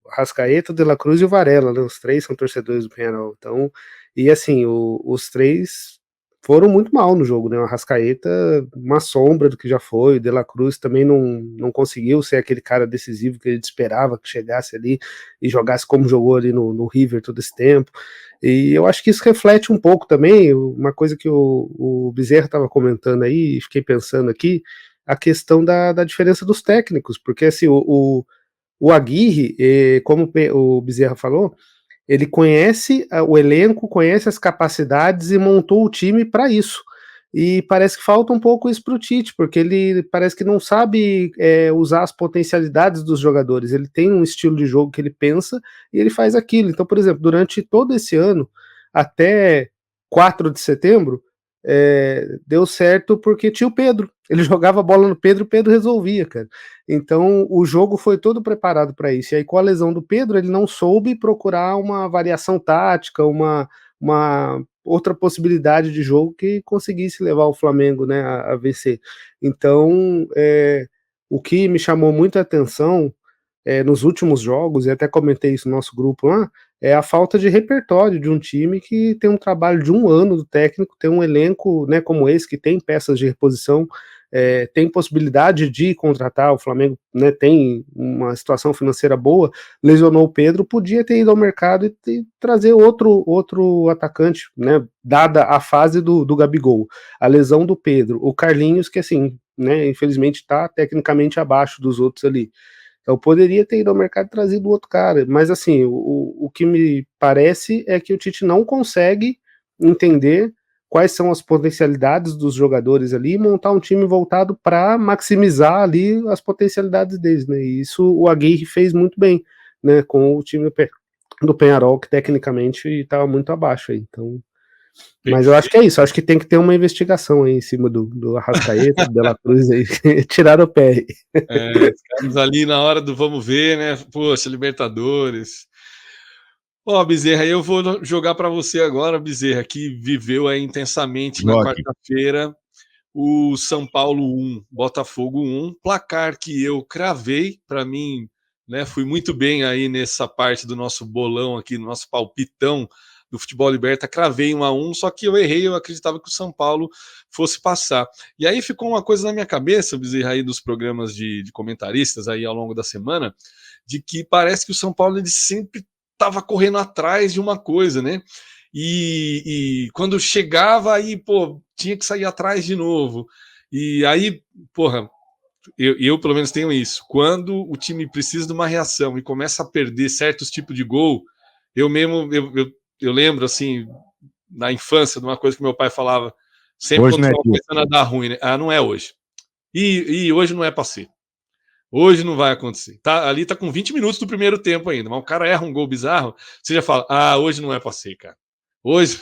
Arrascaeta, o De La Cruz e o Varela, né? Os 3 são torcedores do Peñarol. Então, e assim, os 3 foram muito mal no jogo, né? O Arrascaeta, uma sombra do que já foi, o De La Cruz também não conseguiu ser aquele cara decisivo que ele esperava que chegasse ali e jogasse como jogou ali no River todo esse tempo. E eu acho que isso reflete um pouco também, uma coisa que o Bezerra estava comentando aí, e fiquei pensando aqui, a questão da diferença dos técnicos, porque assim, o Aguirre, como o Bezerra falou, ele conhece o elenco, conhece as capacidades e montou o time para isso. E parece que falta um pouco isso para o Tite, porque ele parece que não sabe usar as potencialidades dos jogadores. Ele tem um estilo de jogo que ele pensa e ele faz aquilo. Então, por exemplo, durante todo esse ano, até 4 de setembro, deu certo porque tinha o Pedro. Ele jogava a bola no Pedro, o Pedro resolvia, cara. Então, o jogo foi todo preparado para isso. E aí, com a lesão do Pedro, ele não soube procurar uma variação tática, uma outra possibilidade de jogo que conseguisse levar o Flamengo, né, a vencer. Então, o que me chamou muita atenção nos últimos jogos, e até comentei isso no nosso grupo lá, é a falta de repertório de um time que tem um trabalho de um ano do técnico, tem um elenco, né, como esse, que tem peças de reposição, tem possibilidade de contratar, o Flamengo, né, tem uma situação financeira boa, lesionou o Pedro, podia ter ido ao mercado e trazer outro atacante, né, dada a fase do Gabigol, a lesão do Pedro, o Carlinhos, que assim, né, infelizmente está tecnicamente abaixo dos outros ali. Então poderia ter ido ao mercado e trazido outro cara, mas assim, o que me parece é que o Tite não consegue entender quais são as potencialidades dos jogadores ali e montar um time voltado para maximizar ali as potencialidades deles, né? E isso o Aguirre fez muito bem, né? Com o time do Peñarol, que tecnicamente estava muito abaixo aí. Então, mas eu acho que é isso, acho que tem que ter uma investigação aí em cima do Arrascaeta, do De La Cruz aí, tirar o pé aí. Os caras ali na hora do vamos ver, né? Poxa, Libertadores. Ó, Bezerra, eu vou jogar para você agora, Bezerra, que viveu aí intensamente na Jogue. quarta-feira o São Paulo 1, Botafogo 1, placar que eu cravei, para mim, né, fui muito bem aí nessa parte do nosso bolão aqui, no nosso palpitão do Futebol Liberta, cravei 1-1, só que eu errei, eu acreditava que o São Paulo fosse passar. E aí ficou uma coisa na minha cabeça, Bezerra, aí dos programas de comentaristas aí ao longo da semana, de que parece que o São Paulo ele sempre estava correndo atrás de uma coisa, né? E quando chegava aí, pô, tinha que sair atrás de novo. E aí, porra, eu pelo menos tenho isso. Quando o time precisa de uma reação e começa a perder certos tipos de gol, eu mesmo, eu lembro, assim, na infância, de uma coisa que meu pai falava, sempre Hoje quando não é estava dia. começando a dar ruim, né? Ah, não é hoje. E hoje não é pra ser. Hoje não vai acontecer. Tá, ali tá com 20 minutos do primeiro tempo ainda, mas o cara erra um gol bizarro, você já fala, ah, hoje não é pra ser, cara. Hoje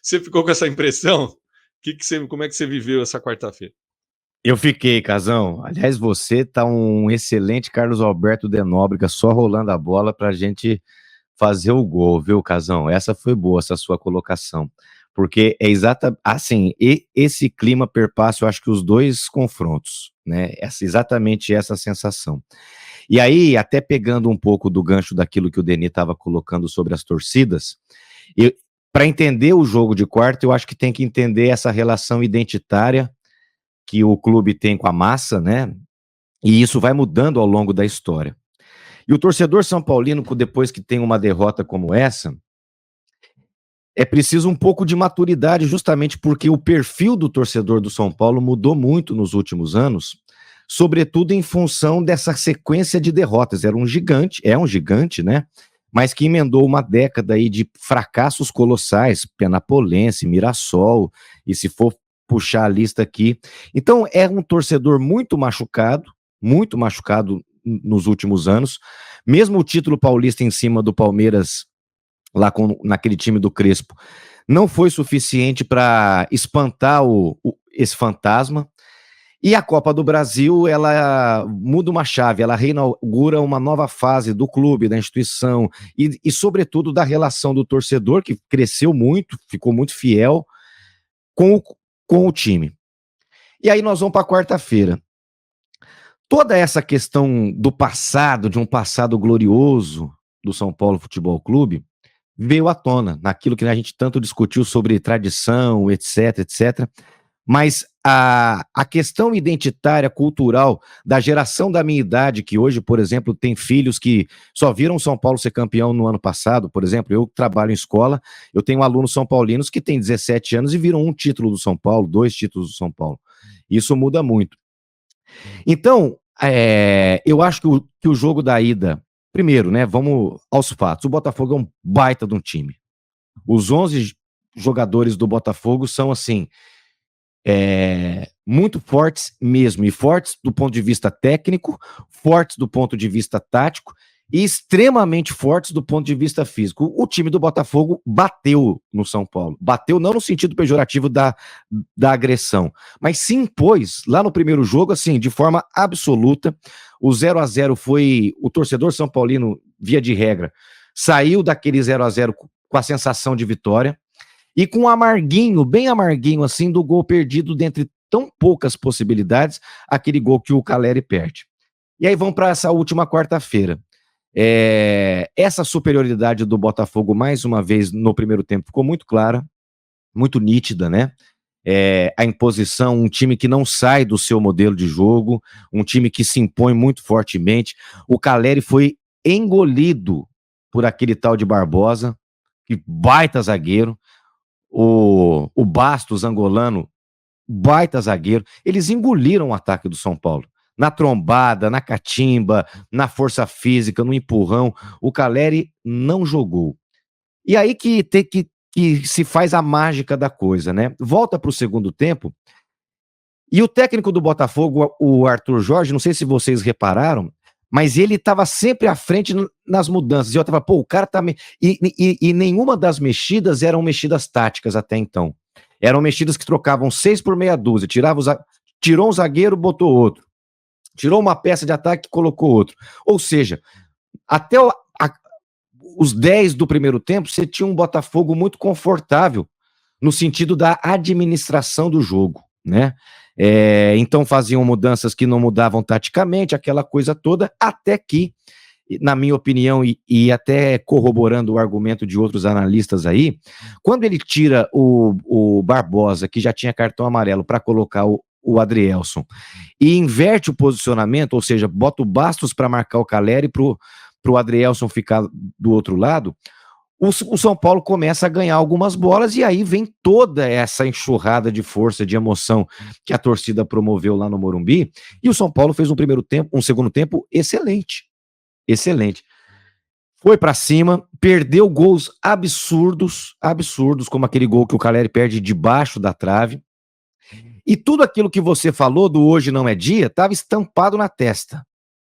você ficou com essa impressão? Como é que você viveu essa quarta-feira? Eu fiquei, Casão. Aliás, você tá um excelente Carlos Alberto de Nóbrega, só rolando a bola pra gente fazer o gol, viu, Casão? Essa foi boa, essa sua colocação. Porque é assim, esse clima perpassa, eu acho que os dois confrontos, né? Exatamente essa sensação. E aí, até pegando um pouco do gancho daquilo que o Denis estava colocando sobre as torcidas, para entender o jogo de quarta, eu acho que tem que entender essa relação identitária que o clube tem com a massa, né? E isso vai mudando ao longo da história. E o torcedor são paulino, depois que tem uma derrota como essa, é preciso um pouco de maturidade, justamente porque o perfil do torcedor do São Paulo mudou muito nos últimos anos, sobretudo em função dessa sequência de derrotas. Era um gigante, é um gigante, né? Mas que emendou uma década aí de fracassos colossais, Penapolense, Mirassol, e se for puxar a lista aqui. Então, é um torcedor muito machucado nos últimos anos. Mesmo o título paulista em cima do Palmeiras, lá naquele time do Crespo, não foi suficiente para espantar esse fantasma. E a Copa do Brasil, ela muda uma chave, ela reinaugura uma nova fase do clube, da instituição e sobretudo, da relação do torcedor, que cresceu muito, ficou muito fiel com o time. E aí nós vamos para quarta-feira. Toda essa questão do passado, de um passado glorioso do São Paulo Futebol Clube, veio à tona, naquilo que a gente tanto discutiu sobre tradição, etc, etc. Mas a questão identitária, cultural, da geração da minha idade, que hoje, por exemplo, tem filhos que só viram o São Paulo ser campeão no ano passado, por exemplo, eu trabalho em escola, eu tenho alunos são paulinos que têm 17 anos e viram um título do São Paulo, 2 títulos do São Paulo. Isso muda muito. Então, eu acho que o jogo da ida, primeiro, né, vamos aos fatos, o Botafogo é um baita de um time. Os 11 jogadores do Botafogo são, assim, muito fortes mesmo, e fortes do ponto de vista técnico, fortes do ponto de vista tático e extremamente fortes do ponto de vista físico. O time do Botafogo bateu no São Paulo. Bateu não no sentido pejorativo da agressão, mas se impôs lá no primeiro jogo, assim, de forma absoluta. O 0-0 foi o torcedor são paulino, via de regra, saiu daquele 0-0 com a sensação de vitória. E com um amarguinho, bem amarguinho, assim, do gol perdido dentre tão poucas possibilidades, aquele gol que o Caleri perde. E aí vamos para essa última quarta-feira. Essa superioridade do Botafogo, mais uma vez, no primeiro tempo, ficou muito clara, muito nítida, né? A imposição, um time que não sai do seu modelo de jogo, um time que se impõe muito fortemente. O Caleri foi engolido por aquele tal de Barbosa, que baita zagueiro. O Bastos, angolano, baita zagueiro. Eles engoliram o ataque do São Paulo. Na trombada, na catimba, na força física, no empurrão. O Calleri não jogou. E aí que se faz a mágica da coisa, né? Volta para o segundo tempo. E o técnico do Botafogo, o Arthur Jorge, não sei se vocês repararam, mas ele estava sempre à frente nas mudanças. E eu tava, o cara tá... E nenhuma das mexidas eram mexidas táticas até então. Eram mexidas que trocavam 6 por meia dúzia. Tirou um zagueiro, botou outro. Tirou uma peça de ataque, colocou outro. Ou seja, até os 10 do primeiro tempo, você tinha um Botafogo muito confortável no sentido da administração do jogo, né? Então faziam mudanças que não mudavam taticamente, aquela coisa toda, até que, na minha opinião, e até corroborando o argumento de outros analistas aí, quando ele tira o Barbosa, que já tinha cartão amarelo, para colocar o Adrielson, e inverte o posicionamento, ou seja, bota o Bastos para marcar o Calleri para o Adrielson ficar do outro lado, o São Paulo começa a ganhar algumas bolas e aí vem toda essa enxurrada de força, de emoção que a torcida promoveu lá no Morumbi, e o São Paulo fez um segundo tempo excelente. Excelente. Foi pra cima, perdeu gols absurdos, como aquele gol que o Calleri perde debaixo da trave. E tudo aquilo que você falou do hoje não é dia, estava estampado na testa.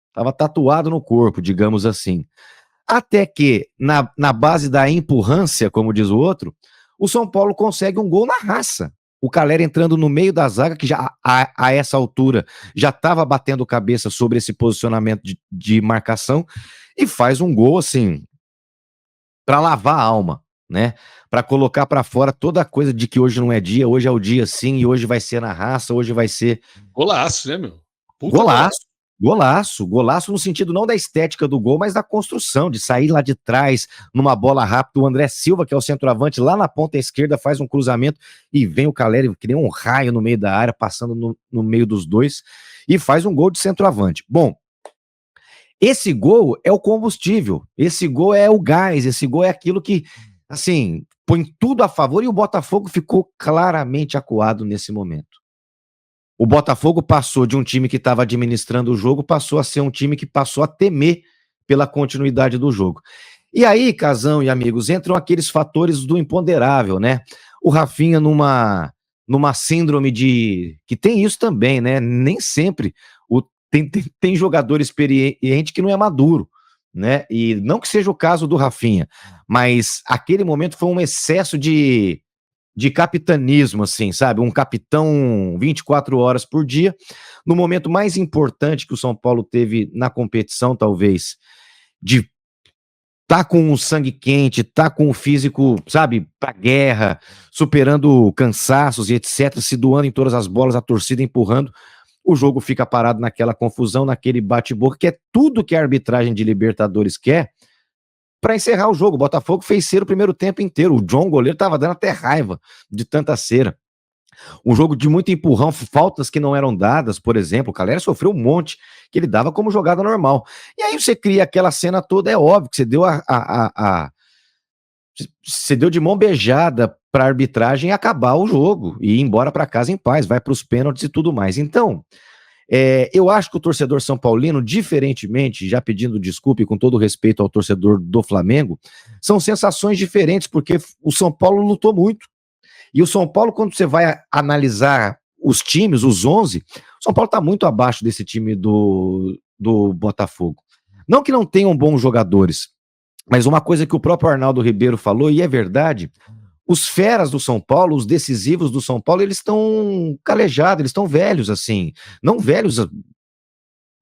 Estava tatuado no corpo, digamos assim. Até que, na base da empurrância, como diz o outro, o São Paulo consegue um gol na raça. O Calleri entrando no meio da zaga, que já a essa altura já estava batendo cabeça sobre esse posicionamento de marcação, e faz um gol assim, para lavar a alma, né? Para colocar para fora toda a coisa de que hoje não é dia, hoje é o dia sim, e hoje vai ser na raça, hoje vai ser... Golaço, né, meu? Puta Golaço no sentido não da estética do gol, mas da construção, de sair lá de trás, numa bola rápida, o André Silva, que é o centroavante, lá na ponta esquerda, faz um cruzamento, e vem o Calleri, que nem um raio no meio da área, passando no meio dos dois, e faz um gol de centroavante. Bom, esse gol é o combustível, esse gol é o gás, esse gol é aquilo que, assim, põe tudo a favor, e o Botafogo ficou claramente acuado nesse momento. O Botafogo passou de um time que estava administrando o jogo, passou a ser um time que passou a temer pela continuidade do jogo. E aí, Casão e amigos, entram aqueles fatores do imponderável, né? O Rafinha numa síndrome de... que tem isso também, né? Nem sempre tem jogador experiente que não é maduro, né? E não que seja o caso do Rafinha, mas aquele momento foi um excesso de capitanismo, assim, sabe? Um capitão 24 horas por dia, no momento mais importante que o São Paulo teve na competição, talvez, de tá com o sangue quente, tá com o físico, sabe, pra guerra, superando cansaços e etc, se doando em todas as bolas, a torcida empurrando, o jogo fica parado naquela confusão, naquele bate-boca, que é tudo que a arbitragem de Libertadores quer, para encerrar o jogo. O Botafogo fez cera o primeiro tempo inteiro. O John, goleiro, estava dando até raiva de tanta cera. Um jogo de muito empurrão, faltas que não eram dadas, por exemplo. O Calleri sofreu um monte que ele dava como jogada normal. E aí você cria aquela cena toda, é óbvio que você deu você deu de mão beijada para a arbitragem acabar o jogo e ir embora para casa em paz, vai para os pênaltis e tudo mais. Então, eu acho que o torcedor são paulino, diferentemente, já pedindo desculpa e com todo respeito ao torcedor do Flamengo, são sensações diferentes, porque o São Paulo lutou muito. E o São Paulo, quando você vai analisar os times, os 11, o São Paulo está muito abaixo desse time do Botafogo. Não que não tenham bons jogadores, mas uma coisa que o próprio Arnaldo Ribeiro falou, e é verdade... Os feras do São Paulo, os decisivos do São Paulo, eles estão calejados, eles estão velhos, assim. Não velhos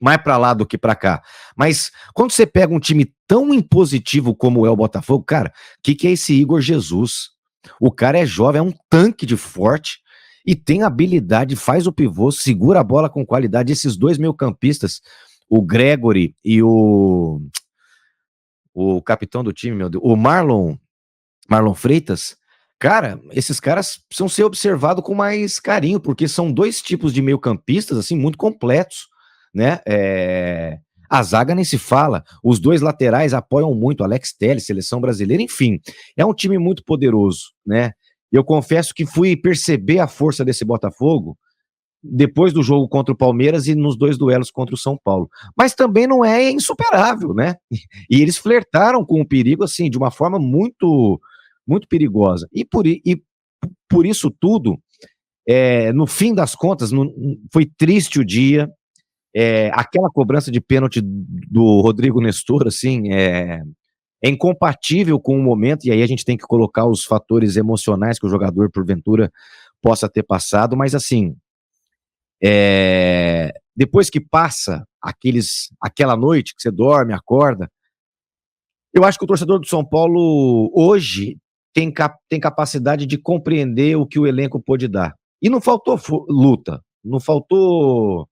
mais para lá do que para cá. Mas quando você pega um time tão impositivo como é o Botafogo, cara, o que é esse Igor Jesus? O cara é jovem, é um tanque de forte e tem habilidade, faz o pivô, segura a bola com qualidade. Esses dois meio-campistas, o Gregory e o capitão do time, meu Deus, o Marlon Freitas. Cara, esses caras precisam ser observados com mais carinho, porque são dois tipos de meio-campistas, assim, muito completos, né? A zaga nem se fala, os dois laterais apoiam muito, Alex Telles, seleção brasileira, enfim, é um time muito poderoso, né? Eu confesso que fui perceber a força desse Botafogo depois do jogo contra o Palmeiras e nos 2 duelos contra o São Paulo. Mas também não é insuperável, né? E eles flertaram com o perigo, assim, de uma forma muito, muito perigosa. E por isso tudo, no fim das contas, foi triste o dia. Aquela cobrança de pênalti do Rodrigo Nestor, assim, é incompatível com o momento, e aí a gente tem que colocar os fatores emocionais que o jogador, porventura, possa ter passado, mas assim, depois que passa aquela noite que você dorme, acorda, eu acho que o torcedor do São Paulo hoje tem capacidade de compreender o que o elenco pôde dar. E não faltou luta, não faltou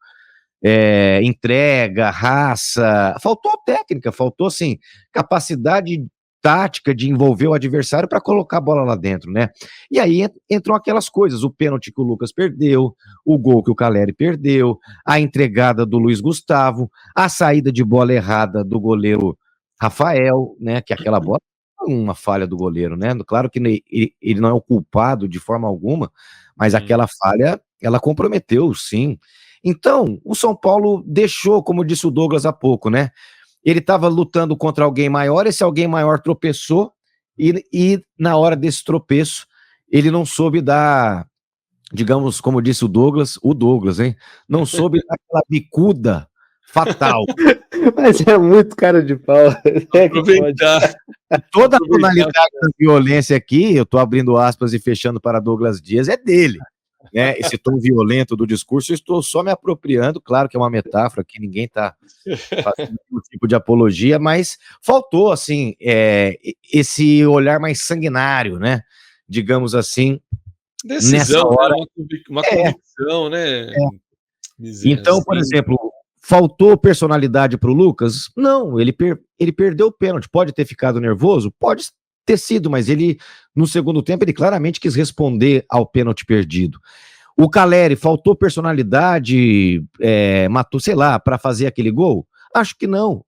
entrega, raça, faltou técnica, faltou assim, capacidade tática de envolver o adversário para colocar a bola lá dentro, né? E aí entram aquelas coisas, o pênalti que o Lucas perdeu, o gol que o Caleri perdeu, a entregada do Luiz Gustavo, a saída de bola errada do goleiro Rafael, né? Que aquela bola é uma falha do goleiro, né? Claro que ele não é o culpado de forma alguma, mas aquela falha, ela comprometeu, sim. Então, o São Paulo deixou, como disse o Douglas há pouco, né? Ele estava lutando contra alguém maior, esse alguém maior tropeçou, e na hora desse tropeço, ele não soube dar, digamos, como disse o Douglas, hein? Não soube dar aquela bicuda fatal. Mas é muito cara de pau. Aproveitar. Toda a tonalidade da violência aqui, eu estou abrindo aspas e fechando para Douglas Dias, é dele. Né, esse tom violento do discurso, eu estou só me apropriando, claro que é uma metáfora, que ninguém está fazendo nenhum tipo de apologia, mas faltou, assim, esse olhar mais sanguinário, né, digamos assim, decisão, nessa hora. Uma convicção, né? Então, por exemplo, faltou personalidade para o Lucas? Não, ele perdeu o pênalti, pode ter ficado nervoso? Pode ter sido, mas ele, no segundo tempo, ele claramente quis responder ao pênalti perdido. O Caleri faltou personalidade, matou, sei lá, para fazer aquele gol? Acho que não,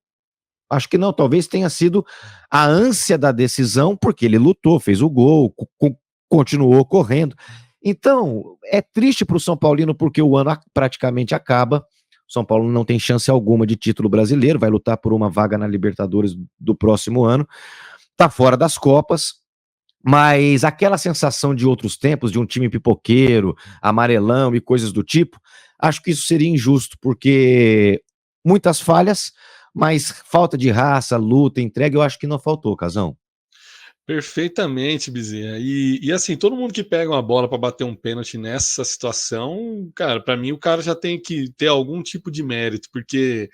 talvez tenha sido a ânsia da decisão, porque ele lutou, fez o gol, continuou correndo. Então, é triste para o São Paulino, porque o ano praticamente acaba, o São Paulo não tem chance alguma de título brasileiro, vai lutar por uma vaga na Libertadores do próximo ano, tá fora das Copas, mas aquela sensação de outros tempos, de um time pipoqueiro, amarelão e coisas do tipo, acho que isso seria injusto, porque muitas falhas, mas falta de raça, luta, entrega, eu acho que não faltou, Casão. Perfeitamente, Bezerra. E assim, todo mundo que pega uma bola para bater um pênalti nessa situação, cara, para mim o cara já tem que ter algum tipo de mérito, porque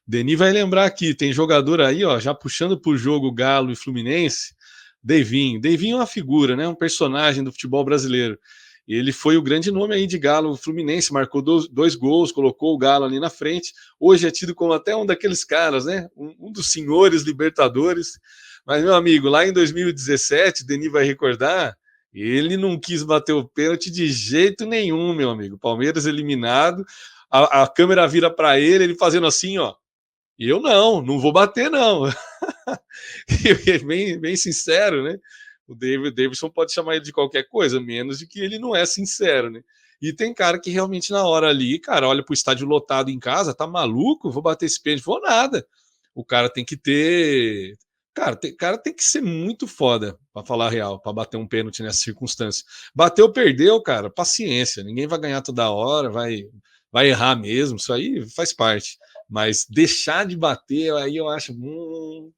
Denis vai lembrar aqui, tem jogador aí, ó, já puxando pro jogo Galo e Fluminense, Devinho. Devinho é uma figura, né? Um personagem do futebol brasileiro. Ele foi o grande nome aí de Galo Fluminense, marcou 2 gols, colocou o Galo ali na frente. Hoje é tido como até um daqueles caras, né? Um dos senhores Libertadores. Mas, meu amigo, lá em 2017, Denis vai recordar, ele não quis bater o pênalti de jeito nenhum, meu amigo. Palmeiras eliminado, a câmera vira para ele fazendo assim, ó. Eu não vou bater, não. bem sincero, né? O Davidson pode chamar ele de qualquer coisa, menos de que ele não é sincero, né? E tem cara que realmente na hora ali, cara, olha pro estádio lotado em casa, tá maluco? Vou bater esse pênalti, vou nada. O cara tem que ter... Cara, tem que ser muito foda, pra falar a real, pra bater um pênalti nessa circunstância. Bateu, perdeu, cara, paciência. Ninguém vai ganhar toda hora, vai errar mesmo, isso aí faz parte. Mas deixar de bater, aí eu acho,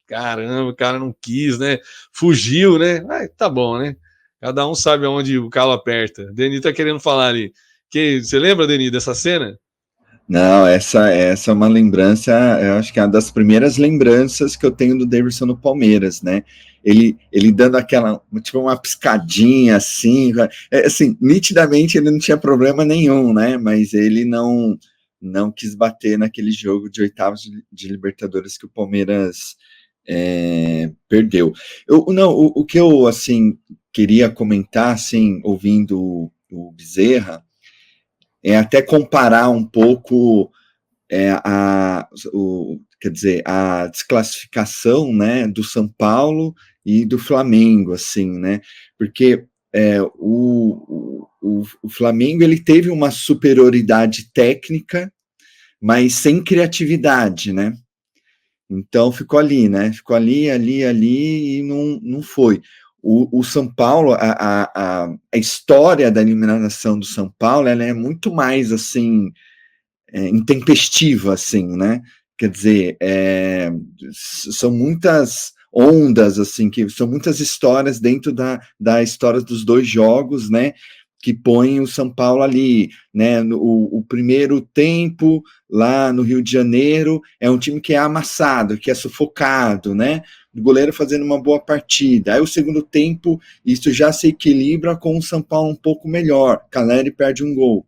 caramba, o cara não quis, né? Fugiu, né? Tá bom, né? Cada um sabe aonde o calo aperta. Denis tá querendo falar ali. Você lembra, Denis, dessa cena? Não, essa é uma lembrança, eu acho que é uma das primeiras lembranças que eu tenho do Davidson no Palmeiras, né? Ele dando aquela, tipo, uma piscadinha assim, assim, nitidamente ele não tinha problema nenhum, né? Mas ele não quis bater naquele jogo de oitavos de Libertadores que o Palmeiras perdeu. O que eu, assim, queria comentar, assim, ouvindo o Bezerra, é até comparar um pouco quer dizer, a desclassificação, né, do São Paulo e do Flamengo, assim, né, porque o Flamengo ele teve uma superioridade técnica, mas sem criatividade, né? Então ficou ali, né? Ficou ali e não foi. O São Paulo, a história da eliminação do São Paulo, ela é muito mais assim intempestiva, assim, né? Quer dizer, são muitas ondas, assim, que são muitas histórias dentro da história dos dois jogos, né? Que põem o São Paulo ali, né? O primeiro tempo lá no Rio de Janeiro é um time que é amassado, que é sufocado, né? O goleiro fazendo uma boa partida. Aí o segundo tempo, isso já se equilibra com o São Paulo um pouco melhor. Caleri perde um gol.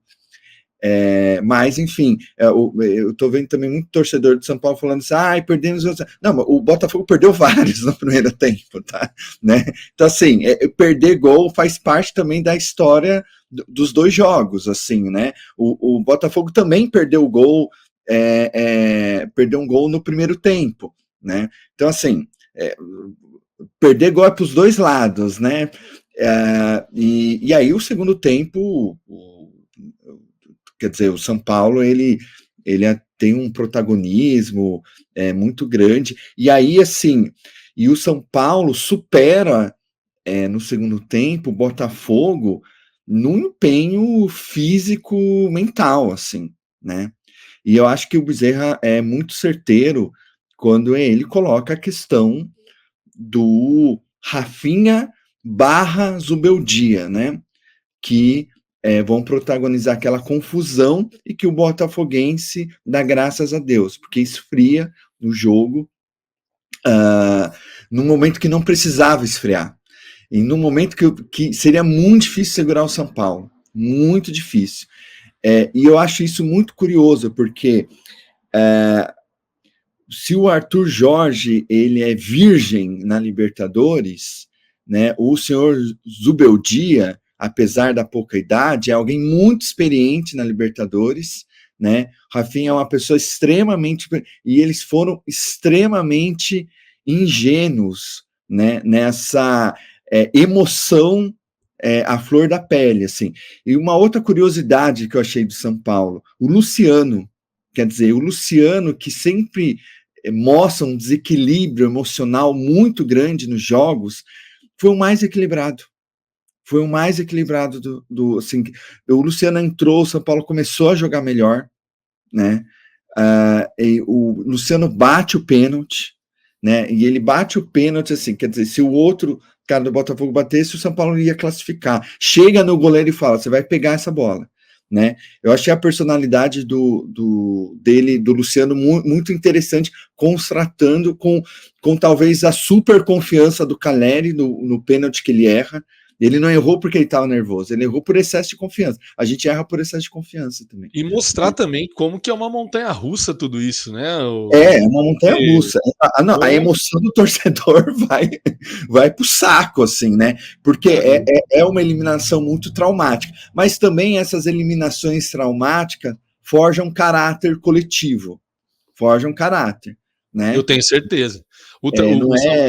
Mas, enfim, eu tô vendo também muito torcedor de São Paulo falando assim, perdemos... Não, o Botafogo perdeu vários no primeiro tempo, tá? Né? Então, assim, perder gol faz parte também da história dos dois jogos, assim, né? O Botafogo também perdeu gol, perdeu um gol no primeiro tempo, né? Então, assim, perder gol é para os dois lados, né? E aí o segundo tempo... Quer dizer, o São Paulo, ele tem um protagonismo muito grande, e aí, assim, e o São Paulo supera, no segundo tempo, o Botafogo no empenho físico mental, assim, né? E eu acho que o Bezerra é muito certeiro quando ele coloca a questão do Rafinha / Zubeldia, né? Que vão protagonizar aquela confusão e que o botafoguense dá graças a Deus, porque esfria o jogo num momento que não precisava esfriar. E num momento que seria muito difícil segurar o São Paulo. Muito difícil. E eu acho isso muito curioso, porque se o Arthur Jorge ele é virgem na Libertadores, né, o senhor Zubeldia, apesar da pouca idade, é alguém muito experiente na Libertadores, né? Rafinha é uma pessoa extremamente... E eles foram extremamente ingênuos, né, nessa emoção à flor da pele, assim. E uma outra curiosidade que eu achei do São Paulo, o Luciano, quer dizer, o Luciano que sempre mostra um desequilíbrio emocional muito grande nos jogos, foi o mais equilibrado. Foi o mais equilibrado do assim, o Luciano entrou, o São Paulo começou a jogar melhor, né? E o Luciano bate o pênalti, né? E ele bate o pênalti assim, quer dizer, se o outro cara do Botafogo batesse, o São Paulo ia classificar. Chega no goleiro e fala: você vai pegar essa bola, né? Eu achei a personalidade do Luciano muito interessante, contrastando com talvez a super confiança do Caleri no pênalti que ele erra. Ele não errou porque ele estava nervoso, ele errou por excesso de confiança. A gente erra por excesso de confiança também. E mostrar também como que é uma montanha-russa tudo isso, né? Uma montanha-russa. A emoção do torcedor vai pro saco, assim, né? Porque é uma eliminação muito traumática. Mas também essas eliminações traumáticas forjam caráter coletivo. Forjam caráter, né? Eu tenho certeza. O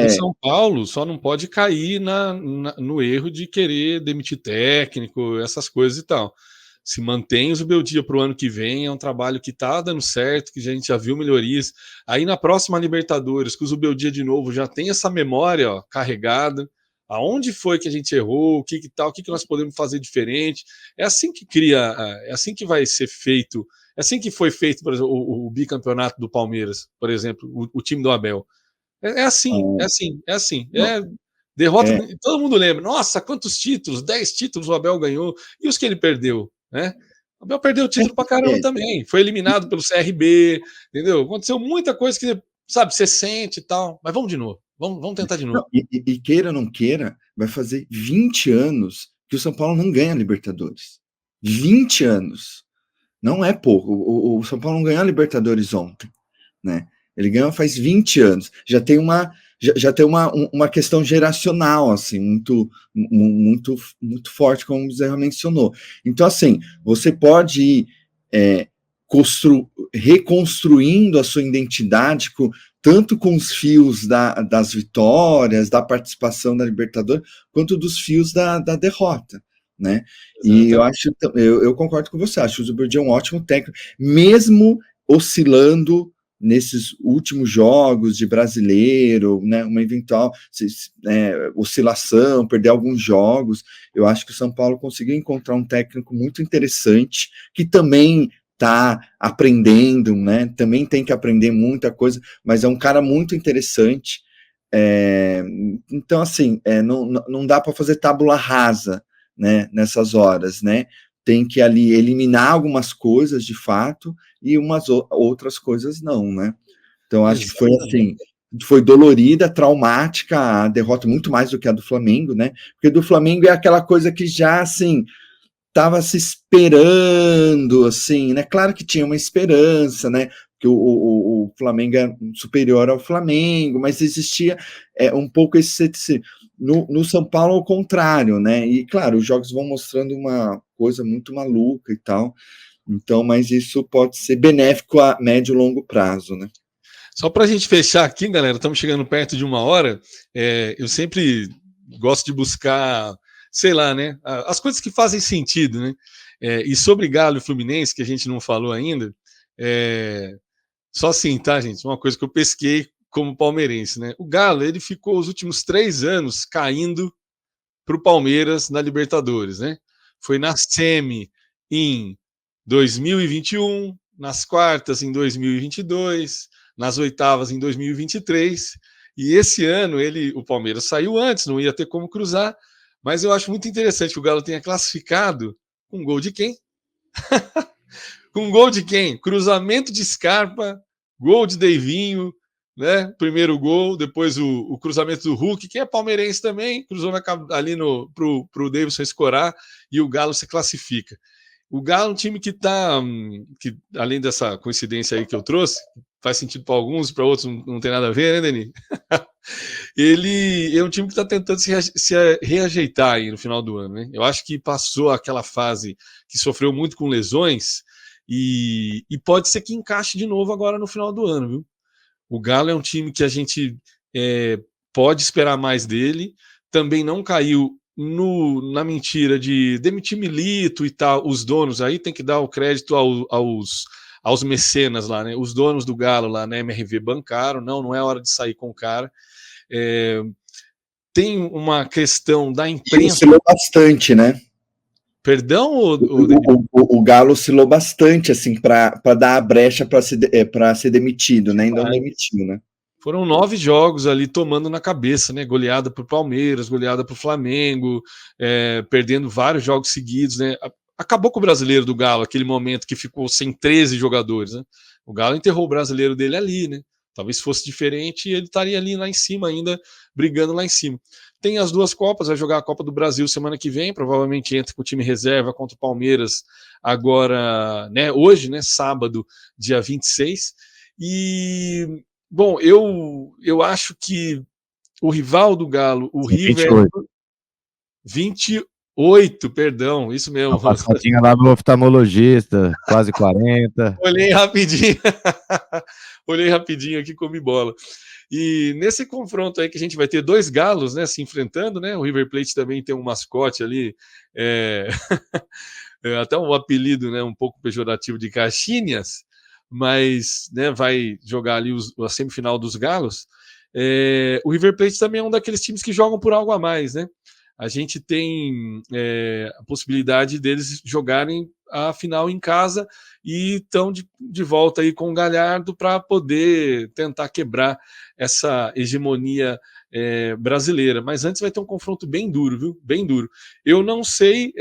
São Paulo só não pode cair no erro de querer demitir técnico, essas coisas e tal. Se mantém o Zubeldia para o ano que vem, é um trabalho que está dando certo, que a gente já viu melhorias. Aí na próxima Libertadores, que o Zubeldia de novo já tem essa memória carregada, aonde foi que a gente errou, o que nós podemos fazer diferente. É assim que cria, é assim que vai ser feito. É assim que foi feito, por exemplo, o bicampeonato do Palmeiras, por exemplo, o time do Abel. É assim. Derrota, todo mundo lembra. Nossa, quantos títulos? 10 títulos o Abel ganhou. E os que ele perdeu, né? O Abel perdeu título pra caramba também. Foi eliminado pelo CRB, entendeu? Aconteceu muita coisa que, sabe, você sente e tal. Mas vamos de novo. Vamos tentar de novo. Não, e queira ou não queira, vai fazer 20 anos que o São Paulo não ganha a Libertadores. 20 anos. Não é pouco. O São Paulo não ganhou a Libertadores ontem, né? Ele ganhou faz 20 anos. Já tem uma questão geracional, assim, muito forte, como o Bezerra mencionou. Então, assim, você pode ir reconstruindo a sua identidade, tanto com os fios das vitórias, da participação da Libertadores, quanto dos fios da derrota, né? E eu concordo com você, acho que o Zubeldia é um ótimo técnico, mesmo oscilando nesses últimos jogos de brasileiro, né, uma eventual oscilação, perder alguns jogos. Eu acho que o São Paulo conseguiu encontrar um técnico muito interessante, que também está aprendendo, né, também tem que aprender muita coisa, mas é um cara muito interessante. Então, assim, não dá para fazer tábula rasa, né, nessas horas, né? Tem que ali eliminar algumas coisas de fato e umas outras coisas não, né? Então acho que foi assim, foi dolorida, traumática a derrota, muito mais do que a do Flamengo, né? Porque do Flamengo é aquela coisa que já assim estava se esperando, assim, né? Claro que tinha uma esperança, né? Que o Flamengo é superior ao Flamengo, mas existia um pouco esse ceticismo. No São Paulo, ao contrário, né? E claro, os jogos vão mostrando uma coisa muito maluca e tal. Então, mas isso pode ser benéfico a médio e longo prazo, né? Só para a gente fechar aqui, galera, estamos chegando perto de 1 hora. Eu sempre gosto de buscar, sei lá, né? As coisas que fazem sentido, né? E sobre Galo e Fluminense, que a gente não falou ainda, só assim, tá, gente? Uma coisa que eu pesquei como palmeirense, né? O Galo, ele ficou os últimos 3 anos caindo para o Palmeiras na Libertadores, né? Foi na semi em 2021, nas quartas em 2022, nas oitavas em 2023, e esse ano o Palmeiras saiu antes, não ia ter como cruzar, mas eu acho muito interessante que o Galo tenha classificado com gol de quem? Com gol de quem? Cruzamento de Scarpa, gol de Deivinho, né? Primeiro gol, depois o cruzamento do Hulk, que é palmeirense também, cruzou ali pro Davidson escorar e o Galo se classifica. O Galo é um time que além dessa coincidência aí que eu trouxe, faz sentido para alguns, para outros não tem nada a ver, né, Denis? Ele é um time que está tentando se reajeitar aí no final do ano, né? Eu acho que passou aquela fase que sofreu muito com lesões e pode ser que encaixe de novo agora no final do ano, viu? O Galo é um time que a gente pode esperar mais dele, também não caiu na mentira de demitir Milito e tal, os donos aí tem que dar o crédito aos mecenas lá, né? Os donos do Galo lá na MRV bancaram, não é hora de sair com o cara. Tem uma questão da imprensa. Oscilou bastante, né? Perdão, o Galo oscilou bastante, assim, para dar a brecha para ser demitido, né? Ainda não demitiu, né? Foram 9 jogos ali tomando na cabeça, né? Goleada para o Palmeiras, goleada para o Flamengo, perdendo vários jogos seguidos, né? Acabou com o brasileiro do Galo, aquele momento que ficou sem 13 jogadores, né? O Galo enterrou o brasileiro dele ali, né? Talvez fosse diferente e ele estaria ali lá em cima ainda, brigando lá em cima. Tem as 2 Copas, vai jogar a Copa do Brasil semana que vem, provavelmente entra com o time reserva contra o Palmeiras agora, né? Hoje, né? Sábado, dia 26. E, bom, eu acho que o rival do Galo, o River... 28, perdão, isso mesmo. A passadinha lá no oftalmologista, quase 40. Olhei rapidinho. Olhei rapidinho aqui, comi bola. E nesse confronto aí que a gente vai ter 2 galos, né, se enfrentando, né? O River Plate também tem um mascote ali, até um apelido, né, um pouco pejorativo de Caixinhas, mas, né, vai jogar ali a semifinal dos galos. O River Plate também é um daqueles times que jogam por algo a mais, né? A gente tem a possibilidade deles jogarem a final em casa e estão de volta aí com o Galhardo para poder tentar quebrar essa hegemonia brasileira. Mas antes vai ter um confronto bem duro, viu? Bem duro. Eu não sei,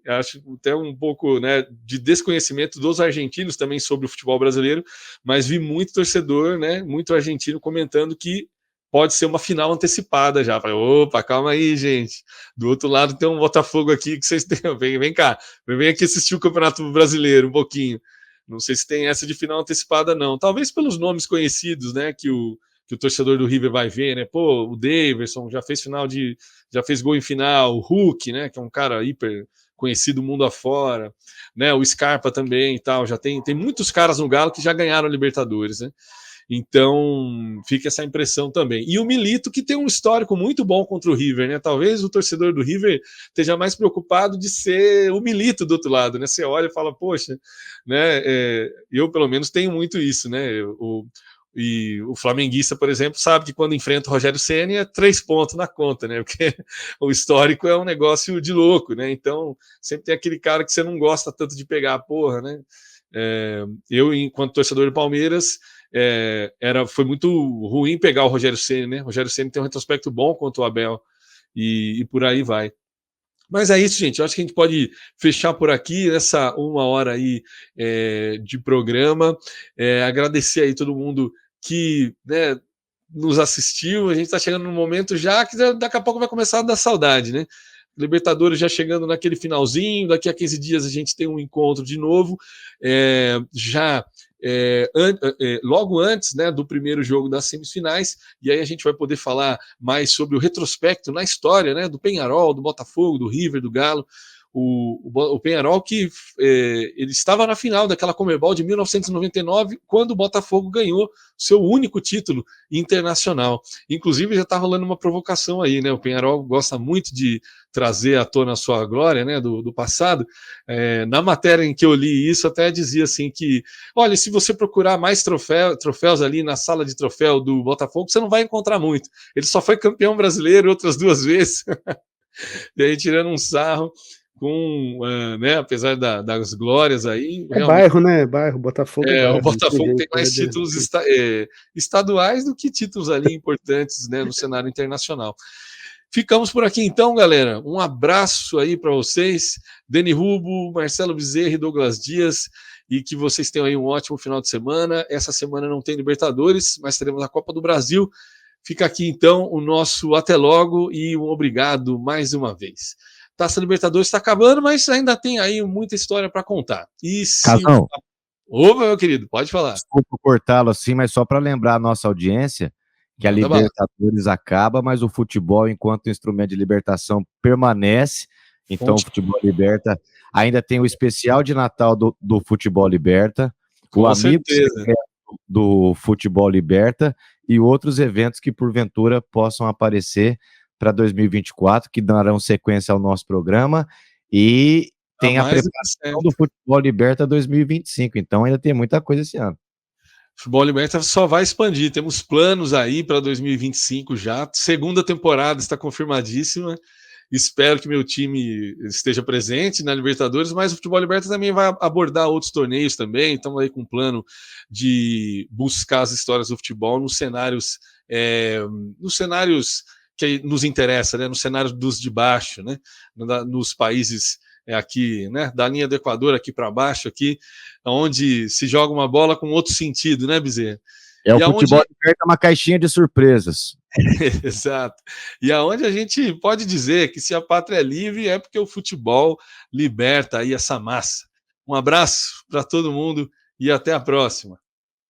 acho até um pouco, né, de desconhecimento dos argentinos também sobre o futebol brasileiro, mas vi muito torcedor, né, muito argentino comentando que pode ser uma final antecipada já. Falei, opa, calma aí, gente. Do outro lado tem um Botafogo aqui que vocês têm. Vem cá, vem aqui assistir o Campeonato Brasileiro um pouquinho. Não sei se tem essa de final antecipada, não. Talvez pelos nomes conhecidos, né? Que o torcedor do River vai ver, né? Pô, o Daverson já fez gol em final, o Hulk, né? Que é um cara hiper conhecido mundo afora, né? O Scarpa também e tal, já tem muitos caras no Galo que já ganharam a Libertadores, né? Então, fica essa impressão também. E o Milito, que tem um histórico muito bom contra o River, né? Talvez o torcedor do River esteja mais preocupado de ser o Milito do outro lado, né? Você olha e fala, poxa, né? Eu, pelo menos, tenho muito isso, né? E o flamenguista, por exemplo, sabe que quando enfrenta o Rogério Ceni é 3 pontos na conta, né? Porque o histórico é um negócio de louco, né? Então, sempre tem aquele cara que você não gosta tanto de pegar a porra, né? Eu, enquanto torcedor do Palmeiras, foi muito ruim pegar o Rogério Ceni, né? O Rogério Ceni tem um retrospecto bom contra o Abel e por aí vai. Mas é isso, gente. Eu acho que a gente pode fechar por aqui essa 1 hora aí de programa. Agradecer aí todo mundo que, né, nos assistiu. A gente está chegando num momento já que daqui a pouco vai começar a dar saudade, né? Libertadores já chegando naquele finalzinho, daqui a 15 dias a gente tem um encontro de novo, logo antes, né, do primeiro jogo das semifinais, e aí a gente vai poder falar mais sobre o retrospecto na história, né, do Peñarol, do Botafogo, do River, do Galo. O Peñarol que ele estava na final daquela Conmebol de 1999, quando o Botafogo ganhou seu único título internacional. Inclusive já está rolando uma provocação aí, né? O Peñarol gosta muito de trazer à tona a sua glória, né, do passado. Na matéria em que eu li isso, até dizia assim que, olha, se você procurar mais troféus ali na sala de troféu do Botafogo, você não vai encontrar muito. Ele só foi campeão brasileiro outras 2 vezes. E aí tirando um sarro com, né, apesar das glórias aí. Bairro, né? Bairro, Botafogo é bairro. O Botafogo tem mais títulos estaduais do que títulos ali importantes, né, no cenário internacional. Ficamos por aqui então, galera. Um abraço aí para vocês, Deni Rubo, Marcelo Bezerra e Douglas Dias, e que vocês tenham aí um ótimo final de semana. Essa semana não tem Libertadores, mas teremos a Copa do Brasil. Fica aqui então o nosso até logo e um obrigado mais uma vez. Taça Libertadores está acabando, mas ainda tem aí muita história para contar. E se... Casão, Opa, meu querido, pode falar. Desculpa cortá-lo assim, mas só para lembrar a nossa audiência que a Libertadores acaba, mas o futebol, enquanto instrumento de libertação, permanece. Então, o futebol liberta. Ainda tem o especial de Natal do Futebol Liberta, com o amigo certeza do Futebol Liberta e outros eventos que, porventura, possam aparecer para 2024, que darão sequência ao nosso programa, e tem a preparação do Futebol Liberta 2025, então ainda tem muita coisa esse ano. Futebol Liberta só vai expandir, temos planos aí para 2025 já, segunda temporada está confirmadíssima, espero que meu time esteja presente na Libertadores, mas o Futebol Liberta também vai abordar outros torneios também, estamos aí com um plano de buscar as histórias do futebol nos cenários que nos interessa, né, nos cenários dos de baixo, né, nos países aqui, né, da linha do Equador aqui para baixo, aqui, onde se joga uma bola com outro sentido, né, Bezerra? O futebol liberta uma caixinha de surpresas. Exato. E aonde a gente pode dizer que se a pátria é livre é porque o futebol liberta aí essa massa. Um abraço para todo mundo e até a próxima.